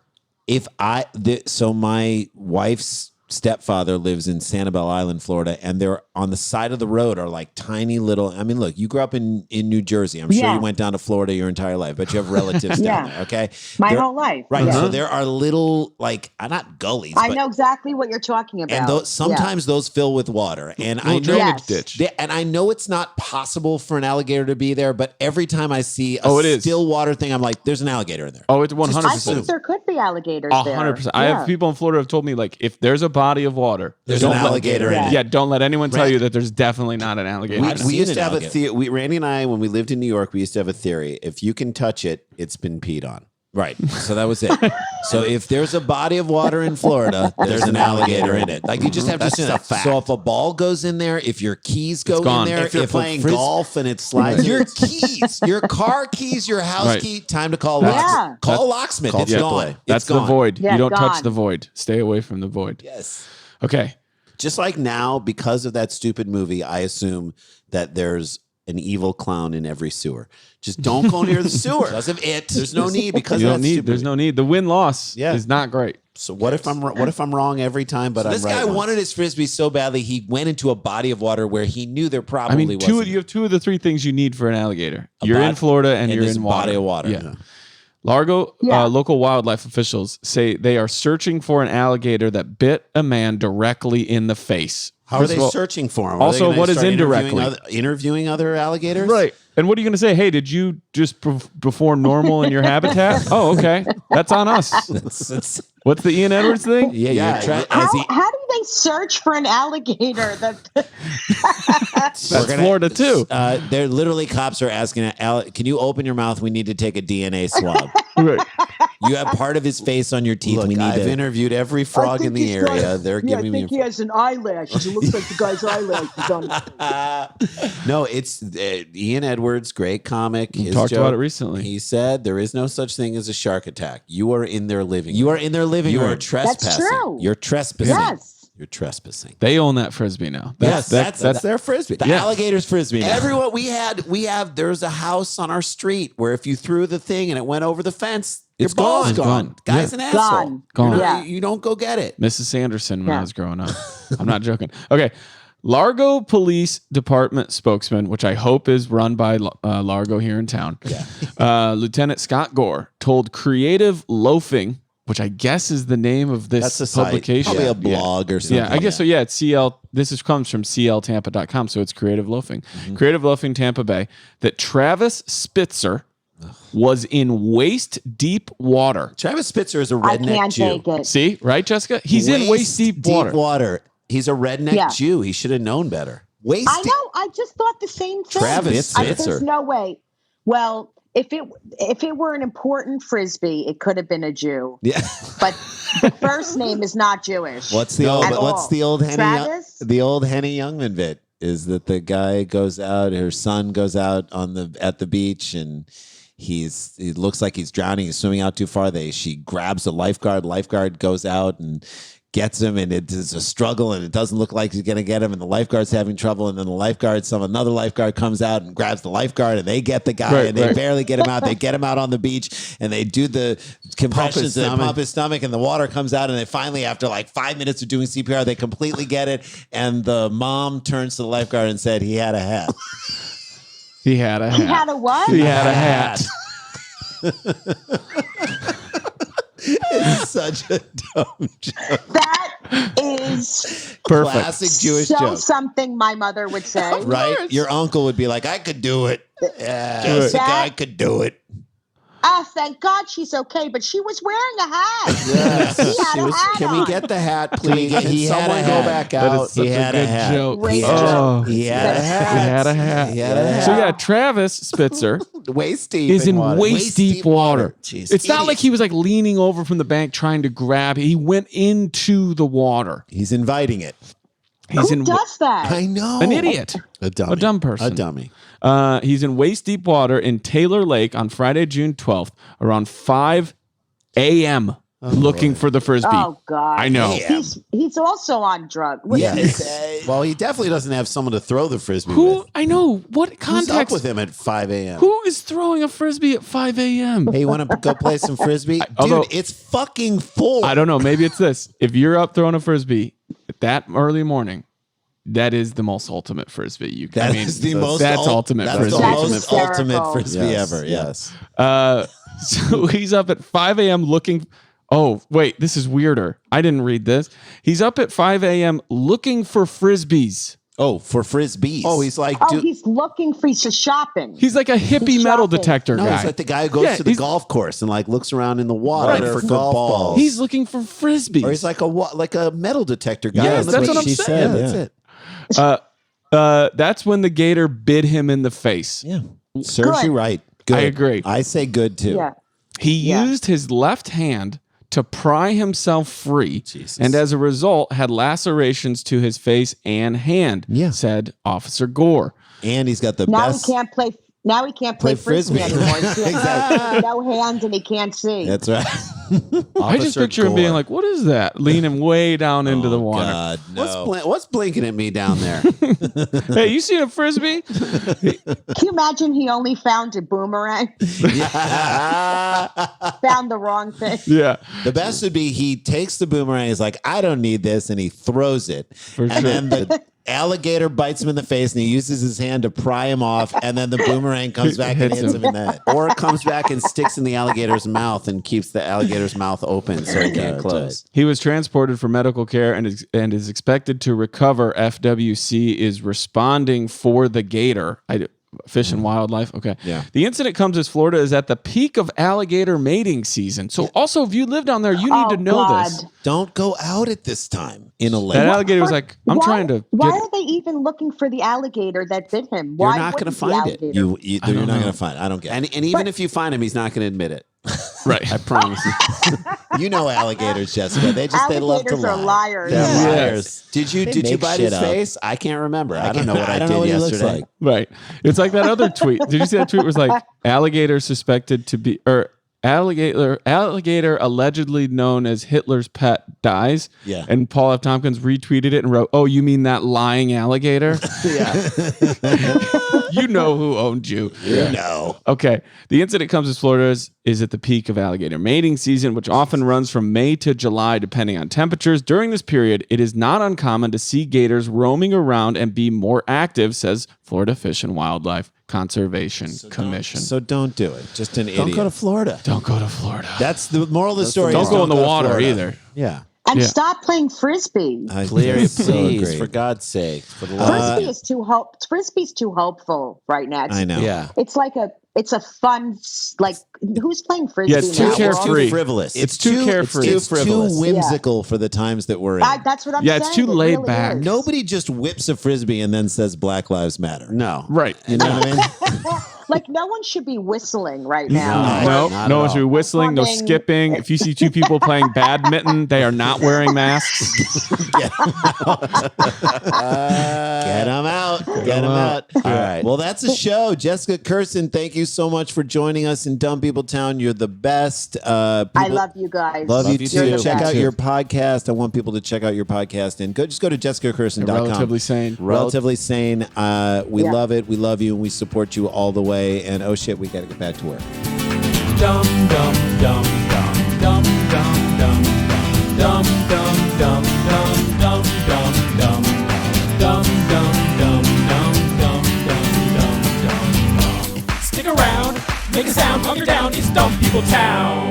[SPEAKER 3] So my wife's stepfather lives in Sanibel Island, Florida, and they're on the side of the road are like tiny little. I mean, look, you grew up in New Jersey. I'm sure you went down to Florida your entire life, but you have relatives down there. Okay,
[SPEAKER 5] My whole life.
[SPEAKER 3] Right.
[SPEAKER 5] Yeah.
[SPEAKER 3] So there are little not gullies.
[SPEAKER 5] I
[SPEAKER 3] but,
[SPEAKER 5] know exactly what you're talking about.
[SPEAKER 3] And sometimes those fill with water, and I know
[SPEAKER 6] drainage ditch.
[SPEAKER 3] And I know it's not possible for an alligator to be there, but every time I see
[SPEAKER 6] it is.
[SPEAKER 3] still water thing, I'm like, there's an alligator in there.
[SPEAKER 6] Oh, it's 100%.
[SPEAKER 5] I think there could be alligators there.
[SPEAKER 6] 100%. I have people in Florida who have told me, like, if there's a body of water,
[SPEAKER 3] There's an
[SPEAKER 6] don't let-
[SPEAKER 3] alligator in it.
[SPEAKER 6] Yeah, don't let anyone tell you that there's definitely not an alligator. in it.
[SPEAKER 4] We used
[SPEAKER 3] an
[SPEAKER 4] to have a
[SPEAKER 3] alligator.
[SPEAKER 4] theory. Randy and I, when we lived in New York, we used to have a theory. If you can touch it, it's been peed on.
[SPEAKER 3] Right. So that was it. So if there's a body of water in Florida, there's an alligator in it. Like you just have to
[SPEAKER 4] That's
[SPEAKER 3] assume
[SPEAKER 4] a
[SPEAKER 3] that.
[SPEAKER 4] fact.
[SPEAKER 3] So if a ball goes in there, if your keys go
[SPEAKER 6] gone.
[SPEAKER 3] in there,
[SPEAKER 4] If you're
[SPEAKER 3] a
[SPEAKER 4] playing
[SPEAKER 3] fris-
[SPEAKER 4] golf and it slides,
[SPEAKER 3] your keys, your car keys, your house
[SPEAKER 6] Right.
[SPEAKER 3] key, time to call
[SPEAKER 5] Yeah.
[SPEAKER 3] locksmith. Call a locksmith.
[SPEAKER 4] Call
[SPEAKER 3] It's
[SPEAKER 4] Chick-fil-A.
[SPEAKER 3] gone.
[SPEAKER 6] That's
[SPEAKER 3] It's gone.
[SPEAKER 6] the void.
[SPEAKER 5] Yeah,
[SPEAKER 6] you don't touch
[SPEAKER 5] gone.
[SPEAKER 6] the void. Stay away from the void.
[SPEAKER 3] Yes.
[SPEAKER 6] Okay.
[SPEAKER 4] just like now, because of that stupid movie, I assume that there's an evil clown in every sewer. Just don't go near the sewer.
[SPEAKER 3] Because of it.
[SPEAKER 4] There's no need because
[SPEAKER 6] You
[SPEAKER 4] of
[SPEAKER 6] don't
[SPEAKER 4] that
[SPEAKER 6] need.
[SPEAKER 4] stupid
[SPEAKER 6] There's
[SPEAKER 4] movie.
[SPEAKER 6] no need. The win-loss
[SPEAKER 4] Yeah.
[SPEAKER 6] is not great.
[SPEAKER 4] So what if I'm wrong every time? But
[SPEAKER 3] This
[SPEAKER 4] I'm right
[SPEAKER 3] guy
[SPEAKER 4] once?
[SPEAKER 3] wanted his frisbee so badly he went into a body of water where he knew there probably
[SPEAKER 6] I mean,
[SPEAKER 3] wasn't.
[SPEAKER 6] you have two of the three things you need for an alligator.
[SPEAKER 3] A
[SPEAKER 6] You're in
[SPEAKER 3] body-
[SPEAKER 6] Florida and you're
[SPEAKER 3] this
[SPEAKER 6] in water.
[SPEAKER 3] body of water.
[SPEAKER 6] Yeah. Largo
[SPEAKER 5] Yeah.
[SPEAKER 6] local wildlife officials say they are searching for an alligator that bit a man directly in the face.
[SPEAKER 4] How
[SPEAKER 6] First
[SPEAKER 4] are
[SPEAKER 6] of
[SPEAKER 4] they
[SPEAKER 6] all-
[SPEAKER 4] searching for him?
[SPEAKER 6] also, what is indirectly?
[SPEAKER 4] Interviewing other alligators?
[SPEAKER 6] Right. And what are you going to say? Hey, did you just perform normal in your habitat? Oh, okay. That's on us.
[SPEAKER 3] It's-
[SPEAKER 6] What's the Ian Edwards thing?
[SPEAKER 3] yeah,
[SPEAKER 4] Yeah,
[SPEAKER 3] you're trying.
[SPEAKER 5] How do they search for an alligator?
[SPEAKER 6] That's Florida too.
[SPEAKER 3] They're literally cops are asking, can you open your mouth? We need to take a DNA swab.
[SPEAKER 6] Right.
[SPEAKER 3] You have part of his face on your teeth.
[SPEAKER 4] Look,
[SPEAKER 3] we need
[SPEAKER 4] I've
[SPEAKER 3] to.
[SPEAKER 4] interviewed every frog in the area. They're giving me.
[SPEAKER 5] has an eyelash. It looks like the guy's eyelash is on.
[SPEAKER 4] No, it's Ian Edwards, great comic.
[SPEAKER 6] We
[SPEAKER 4] His
[SPEAKER 6] talked
[SPEAKER 4] joke,
[SPEAKER 6] about it recently.
[SPEAKER 4] He said there is no such thing as a shark attack. You are in their living.
[SPEAKER 3] You are in their living
[SPEAKER 4] You
[SPEAKER 3] room.
[SPEAKER 4] are trespassing.
[SPEAKER 5] That's true.
[SPEAKER 3] You're trespassing.
[SPEAKER 5] Yes.
[SPEAKER 3] You're trespassing.
[SPEAKER 6] They own that frisbee now.
[SPEAKER 3] That's their frisbee. The
[SPEAKER 6] Yeah.
[SPEAKER 3] alligator's frisbee. Now.
[SPEAKER 4] Everyone we have. There's a house on our street where if you threw the thing and it went over the fence,
[SPEAKER 3] It's
[SPEAKER 4] your ball's
[SPEAKER 3] gone.
[SPEAKER 6] It's gone.
[SPEAKER 4] Guy's an asshole.
[SPEAKER 6] Gone.
[SPEAKER 5] Yeah.
[SPEAKER 4] You don't go get it.
[SPEAKER 6] Mrs. Sanderson when I
[SPEAKER 5] Yeah.
[SPEAKER 6] was growing up. I'm not joking. Okay. Largo Police Department spokesman, which I hope is run by Largo here in town, Lieutenant Scott Gore, told Creative Loafing, which I guess is the name of this
[SPEAKER 3] That's a site.
[SPEAKER 6] publication.
[SPEAKER 3] Probably a blog or something.
[SPEAKER 6] Yeah, I guess so. Yeah, it's CL. This comes from cltampa.com, so it's Creative Loafing. Creative Loafing Tampa Bay, that Travis Spitzer was in waist deep water.
[SPEAKER 3] Travis Spitzer is a
[SPEAKER 5] I
[SPEAKER 3] redneck
[SPEAKER 5] can't
[SPEAKER 3] Jew.
[SPEAKER 5] take it.
[SPEAKER 6] See, right, Jessica? He's in waist deep water.
[SPEAKER 3] He's a redneck
[SPEAKER 5] Yeah.
[SPEAKER 3] Jew. He should have known better. Waist
[SPEAKER 5] I know. I just thought the same thing.
[SPEAKER 3] Travis Spitzer.
[SPEAKER 5] There's no way. Well, if it were an important frisbee, it could have been a Jew.
[SPEAKER 3] Yeah.
[SPEAKER 5] But the first name is not Jewish.
[SPEAKER 3] What's the
[SPEAKER 5] At
[SPEAKER 3] old
[SPEAKER 5] all. Travis?
[SPEAKER 3] the old Henny Youngman bit is that the guy goes out, her son goes out at the beach and he looks like he's drowning, he's swimming out too far. She grabs a lifeguard goes out and gets him, and it is a struggle, and it doesn't look like he's going to get him, and the lifeguard's having trouble, and then another lifeguard comes out and grabs the lifeguard, and they get the guy, and they barely get him out. They get him out on the beach, and they do the compressions and pump his stomach, and the water comes out, and they finally, after like 5 minutes of doing CPR, they completely get it, and the mom turns to the lifeguard and said he had a hat.
[SPEAKER 6] He had a hat.
[SPEAKER 5] He had a what?
[SPEAKER 6] He had a hat.
[SPEAKER 3] It's such a dumb joke.
[SPEAKER 5] That is
[SPEAKER 6] Perfect.
[SPEAKER 3] Classic Jewish
[SPEAKER 5] so
[SPEAKER 3] joke.
[SPEAKER 5] something my mother would say.
[SPEAKER 3] Right? Your uncle would be like, I could do it. Yeah, Jessica, I could do it.
[SPEAKER 5] Ah, thank God she's okay, but she was wearing a hat.
[SPEAKER 3] Yes.
[SPEAKER 5] He had a hat
[SPEAKER 4] Can we
[SPEAKER 5] on.
[SPEAKER 4] get the hat, please?
[SPEAKER 3] Can
[SPEAKER 4] Can
[SPEAKER 3] he had
[SPEAKER 4] someone
[SPEAKER 3] a
[SPEAKER 4] go
[SPEAKER 3] hat.
[SPEAKER 4] back
[SPEAKER 6] That
[SPEAKER 4] out?
[SPEAKER 6] is such
[SPEAKER 3] He
[SPEAKER 6] a
[SPEAKER 3] had a
[SPEAKER 6] good
[SPEAKER 3] hat.
[SPEAKER 6] joke.
[SPEAKER 5] Great
[SPEAKER 6] Oh.
[SPEAKER 3] He had a hat.
[SPEAKER 6] He had a hat.
[SPEAKER 3] He had a hat.
[SPEAKER 6] So yeah, Travis Spitzer
[SPEAKER 4] Waist deep
[SPEAKER 6] is in
[SPEAKER 4] water.
[SPEAKER 6] waist deep water.
[SPEAKER 3] Jeez.
[SPEAKER 6] It's not like he was like leaning over from the bank trying to grab. He went into the water.
[SPEAKER 3] He's inviting it.
[SPEAKER 6] He's
[SPEAKER 5] Who
[SPEAKER 6] in
[SPEAKER 5] does that?
[SPEAKER 3] I know.
[SPEAKER 6] an idiot.
[SPEAKER 3] A dummy.
[SPEAKER 6] A dumb person.
[SPEAKER 3] A dummy.
[SPEAKER 6] He's in waist deep water in Taylor Lake on Friday, June 12th, around 5 a.m. looking for the frisbee.
[SPEAKER 5] Oh God!
[SPEAKER 6] I know.
[SPEAKER 5] He's also on drugs.
[SPEAKER 3] Yes.
[SPEAKER 4] Well, he definitely doesn't have someone to throw the frisbee
[SPEAKER 6] Who
[SPEAKER 4] with.
[SPEAKER 6] I know what
[SPEAKER 3] Who's
[SPEAKER 6] context?
[SPEAKER 3] up with him at 5 a.m.?
[SPEAKER 6] Who is throwing a frisbee at 5 a.m.?
[SPEAKER 3] Hey, you want to go play some frisbee?
[SPEAKER 6] although-
[SPEAKER 3] Dude, it's fucking full.
[SPEAKER 6] I don't know. Maybe it's this. If you're up throwing a frisbee at that early morning, that is the most ultimate frisbee you can.
[SPEAKER 3] That is the most.
[SPEAKER 6] That's ultimate
[SPEAKER 3] That's
[SPEAKER 6] frisbee.
[SPEAKER 3] the
[SPEAKER 5] That's
[SPEAKER 3] most
[SPEAKER 5] hysterical.
[SPEAKER 3] ultimate frisbee
[SPEAKER 4] Yes,
[SPEAKER 3] ever. Yes.
[SPEAKER 6] So he's up at 5 a.m. looking. Oh, wait, this is weirder. I didn't read this. He's up at 5 a.m. looking for frisbees.
[SPEAKER 3] Oh, for frisbees.
[SPEAKER 4] Oh, he's like,
[SPEAKER 5] Oh, he's looking for. He's shopping.
[SPEAKER 6] He's like a hippie
[SPEAKER 5] He's
[SPEAKER 6] metal
[SPEAKER 5] shopping.
[SPEAKER 6] detector
[SPEAKER 3] no,
[SPEAKER 6] guy.
[SPEAKER 3] it's like the guy who goes
[SPEAKER 6] Yeah,
[SPEAKER 3] to the
[SPEAKER 6] he's-
[SPEAKER 3] golf course and like looks around in the water
[SPEAKER 4] Right,
[SPEAKER 3] for
[SPEAKER 4] for
[SPEAKER 3] golf
[SPEAKER 4] golf
[SPEAKER 3] balls.
[SPEAKER 4] balls.
[SPEAKER 6] He's looking for frisbees.
[SPEAKER 3] Or he's like a metal detector guy.
[SPEAKER 6] Yes,
[SPEAKER 3] on the
[SPEAKER 6] that's
[SPEAKER 3] beach.
[SPEAKER 6] what I'm
[SPEAKER 3] She
[SPEAKER 6] saying.
[SPEAKER 3] said, That's it.
[SPEAKER 6] That's when the gator bit him in the face.
[SPEAKER 3] Yeah. Serves you right. Good.
[SPEAKER 6] I agree.
[SPEAKER 3] I say good too.
[SPEAKER 5] Yeah.
[SPEAKER 6] He
[SPEAKER 5] Yeah.
[SPEAKER 6] used his left hand to pry himself free,
[SPEAKER 3] Jesus.
[SPEAKER 6] and as a result, had lacerations to his face and hand,
[SPEAKER 3] Yeah.
[SPEAKER 6] said Officer Gore.
[SPEAKER 3] And he's got the
[SPEAKER 5] Now
[SPEAKER 3] best.
[SPEAKER 5] he can't play. Now he can't play frisbee
[SPEAKER 3] frisbee.
[SPEAKER 5] anymore. He can't-
[SPEAKER 3] Exactly.
[SPEAKER 5] No hands and he can't see.
[SPEAKER 3] That's right.
[SPEAKER 6] I just picture him being like, "What is that?" Leaning way down into the water.
[SPEAKER 3] God, no.
[SPEAKER 4] what's blinking at me down there?
[SPEAKER 6] Hey, you seen a frisbee?
[SPEAKER 5] Can you imagine he only found a boomerang? Found the wrong thing.
[SPEAKER 6] Yeah,
[SPEAKER 3] The best would be he takes the boomerang. He's like, I don't need this, and he throws it.
[SPEAKER 6] sure.
[SPEAKER 3] And then the alligator bites him in the face, and he uses his hand to pry him off. And then the boomerang comes back and
[SPEAKER 6] Hits
[SPEAKER 3] hits
[SPEAKER 6] him.
[SPEAKER 3] him in the head.
[SPEAKER 4] Or it comes back and sticks in the alligator's mouth and keeps the alligator's mouth open so it can't
[SPEAKER 3] Yeah,
[SPEAKER 4] close.
[SPEAKER 6] he was transported for medical care and is expected to recover. FWC is responding for the gator. Fish and Wildlife. Okay.
[SPEAKER 3] Yeah.
[SPEAKER 6] The incident comes as Florida is at the peak of alligator mating season. So also, if you live down there, you need to know this.
[SPEAKER 3] Don't go out at this time in a lake.
[SPEAKER 6] That alligator was like, I'm trying to
[SPEAKER 5] Why
[SPEAKER 6] get.
[SPEAKER 5] are they even looking for the alligator that bit him?
[SPEAKER 4] You're
[SPEAKER 5] Why
[SPEAKER 4] not gonna
[SPEAKER 5] wouldn't the
[SPEAKER 4] find it.
[SPEAKER 5] alligator-
[SPEAKER 3] You're
[SPEAKER 6] don't
[SPEAKER 3] not
[SPEAKER 6] know.
[SPEAKER 3] going to find it. I don't get it.
[SPEAKER 4] And even if you find him, he's not going to admit it.
[SPEAKER 6] Right.
[SPEAKER 4] I promise you.
[SPEAKER 3] You know alligators, Jessica. They love to
[SPEAKER 5] Alligators are
[SPEAKER 3] lie.
[SPEAKER 5] liars.
[SPEAKER 3] They're
[SPEAKER 6] Yeah.
[SPEAKER 3] liars.
[SPEAKER 4] Did you
[SPEAKER 3] make
[SPEAKER 4] bite
[SPEAKER 3] shit
[SPEAKER 4] his
[SPEAKER 3] up.
[SPEAKER 4] face? I can't remember. I don't know what I
[SPEAKER 3] don't
[SPEAKER 4] did
[SPEAKER 3] know what he looks
[SPEAKER 4] yesterday.
[SPEAKER 3] like.
[SPEAKER 6] Right. It's like that other tweet. Did you see that tweet? It was like alligator suspected to be, or Alligator allegedly known as Hitler's pet dies.
[SPEAKER 3] Yeah.
[SPEAKER 6] And Paul F. Tompkins retweeted it and wrote, "Oh, you mean that lying alligator?"
[SPEAKER 3] Yeah.
[SPEAKER 6] You know who owned you.
[SPEAKER 3] You know.
[SPEAKER 6] Okay. The incident comes as Florida is at the peak of alligator mating season, which often runs from May to July, depending on temperatures. During this period, it is not uncommon to see gators roaming around and be more active, says Florida Fish and Wildlife Conservation Commission.
[SPEAKER 3] So don't do it. Just an idiot.
[SPEAKER 4] Don't go to Florida.
[SPEAKER 6] Don't go to Florida.
[SPEAKER 3] That's the moral of the story.
[SPEAKER 6] Don't
[SPEAKER 3] is
[SPEAKER 6] go in the
[SPEAKER 3] to
[SPEAKER 6] water
[SPEAKER 3] Florida.
[SPEAKER 6] either.
[SPEAKER 3] Yeah.
[SPEAKER 5] And
[SPEAKER 6] Yeah.
[SPEAKER 5] stop playing frisbee.
[SPEAKER 4] Please, for God's sake. For the love
[SPEAKER 5] Frisbee is too Frisbee's too hopeful right now.
[SPEAKER 3] I know.
[SPEAKER 4] Yeah.
[SPEAKER 5] It's like it's a fun, like, who's playing frisbee
[SPEAKER 6] Yeah, it's too
[SPEAKER 5] now?
[SPEAKER 6] carefree.
[SPEAKER 3] Too frivolous.
[SPEAKER 6] It's too carefree.
[SPEAKER 3] It's
[SPEAKER 4] frivolous.
[SPEAKER 3] too whimsical for the times that we're in.
[SPEAKER 5] That's what I'm saying.
[SPEAKER 6] It's too
[SPEAKER 5] It
[SPEAKER 6] laid
[SPEAKER 5] really
[SPEAKER 6] back.
[SPEAKER 5] is.
[SPEAKER 3] Nobody just whips a frisbee and then says Black Lives Matter.
[SPEAKER 4] No.
[SPEAKER 6] Right.
[SPEAKER 3] You know what I mean?
[SPEAKER 5] Like, no one should be whistling right now.
[SPEAKER 6] No,
[SPEAKER 4] not
[SPEAKER 6] no
[SPEAKER 4] at
[SPEAKER 6] one should be
[SPEAKER 4] all.
[SPEAKER 6] whistling, no
[SPEAKER 5] Running.
[SPEAKER 6] skipping. If you see two people playing badminton, they are not wearing masks.
[SPEAKER 3] Get them out. Get them out.
[SPEAKER 4] All right.
[SPEAKER 3] Well, that's a show. Jessica Kirson, thank you so much for joining us in Dumb People Town. You're the best.
[SPEAKER 5] I love you guys.
[SPEAKER 3] Love you
[SPEAKER 5] You're
[SPEAKER 3] too.
[SPEAKER 5] the
[SPEAKER 3] Check
[SPEAKER 5] best.
[SPEAKER 3] out your podcast. I want people to check out your podcast and just go to jessicakirson.com.
[SPEAKER 6] Relatively sane.
[SPEAKER 3] Relatively sane. We
[SPEAKER 5] Yeah.
[SPEAKER 3] love it. We love you and we support you all the way. And oh shit, we got to get back to work.
[SPEAKER 2] Dum dum dum dum dum dum dum dum dum dum dum dum dum dum dum dum dum dum dum dum. Stick around, make a sound, calm you down. It's Dumb People Town.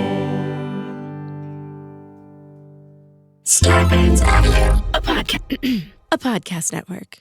[SPEAKER 1] Starburns Audio.
[SPEAKER 8] A podcast network.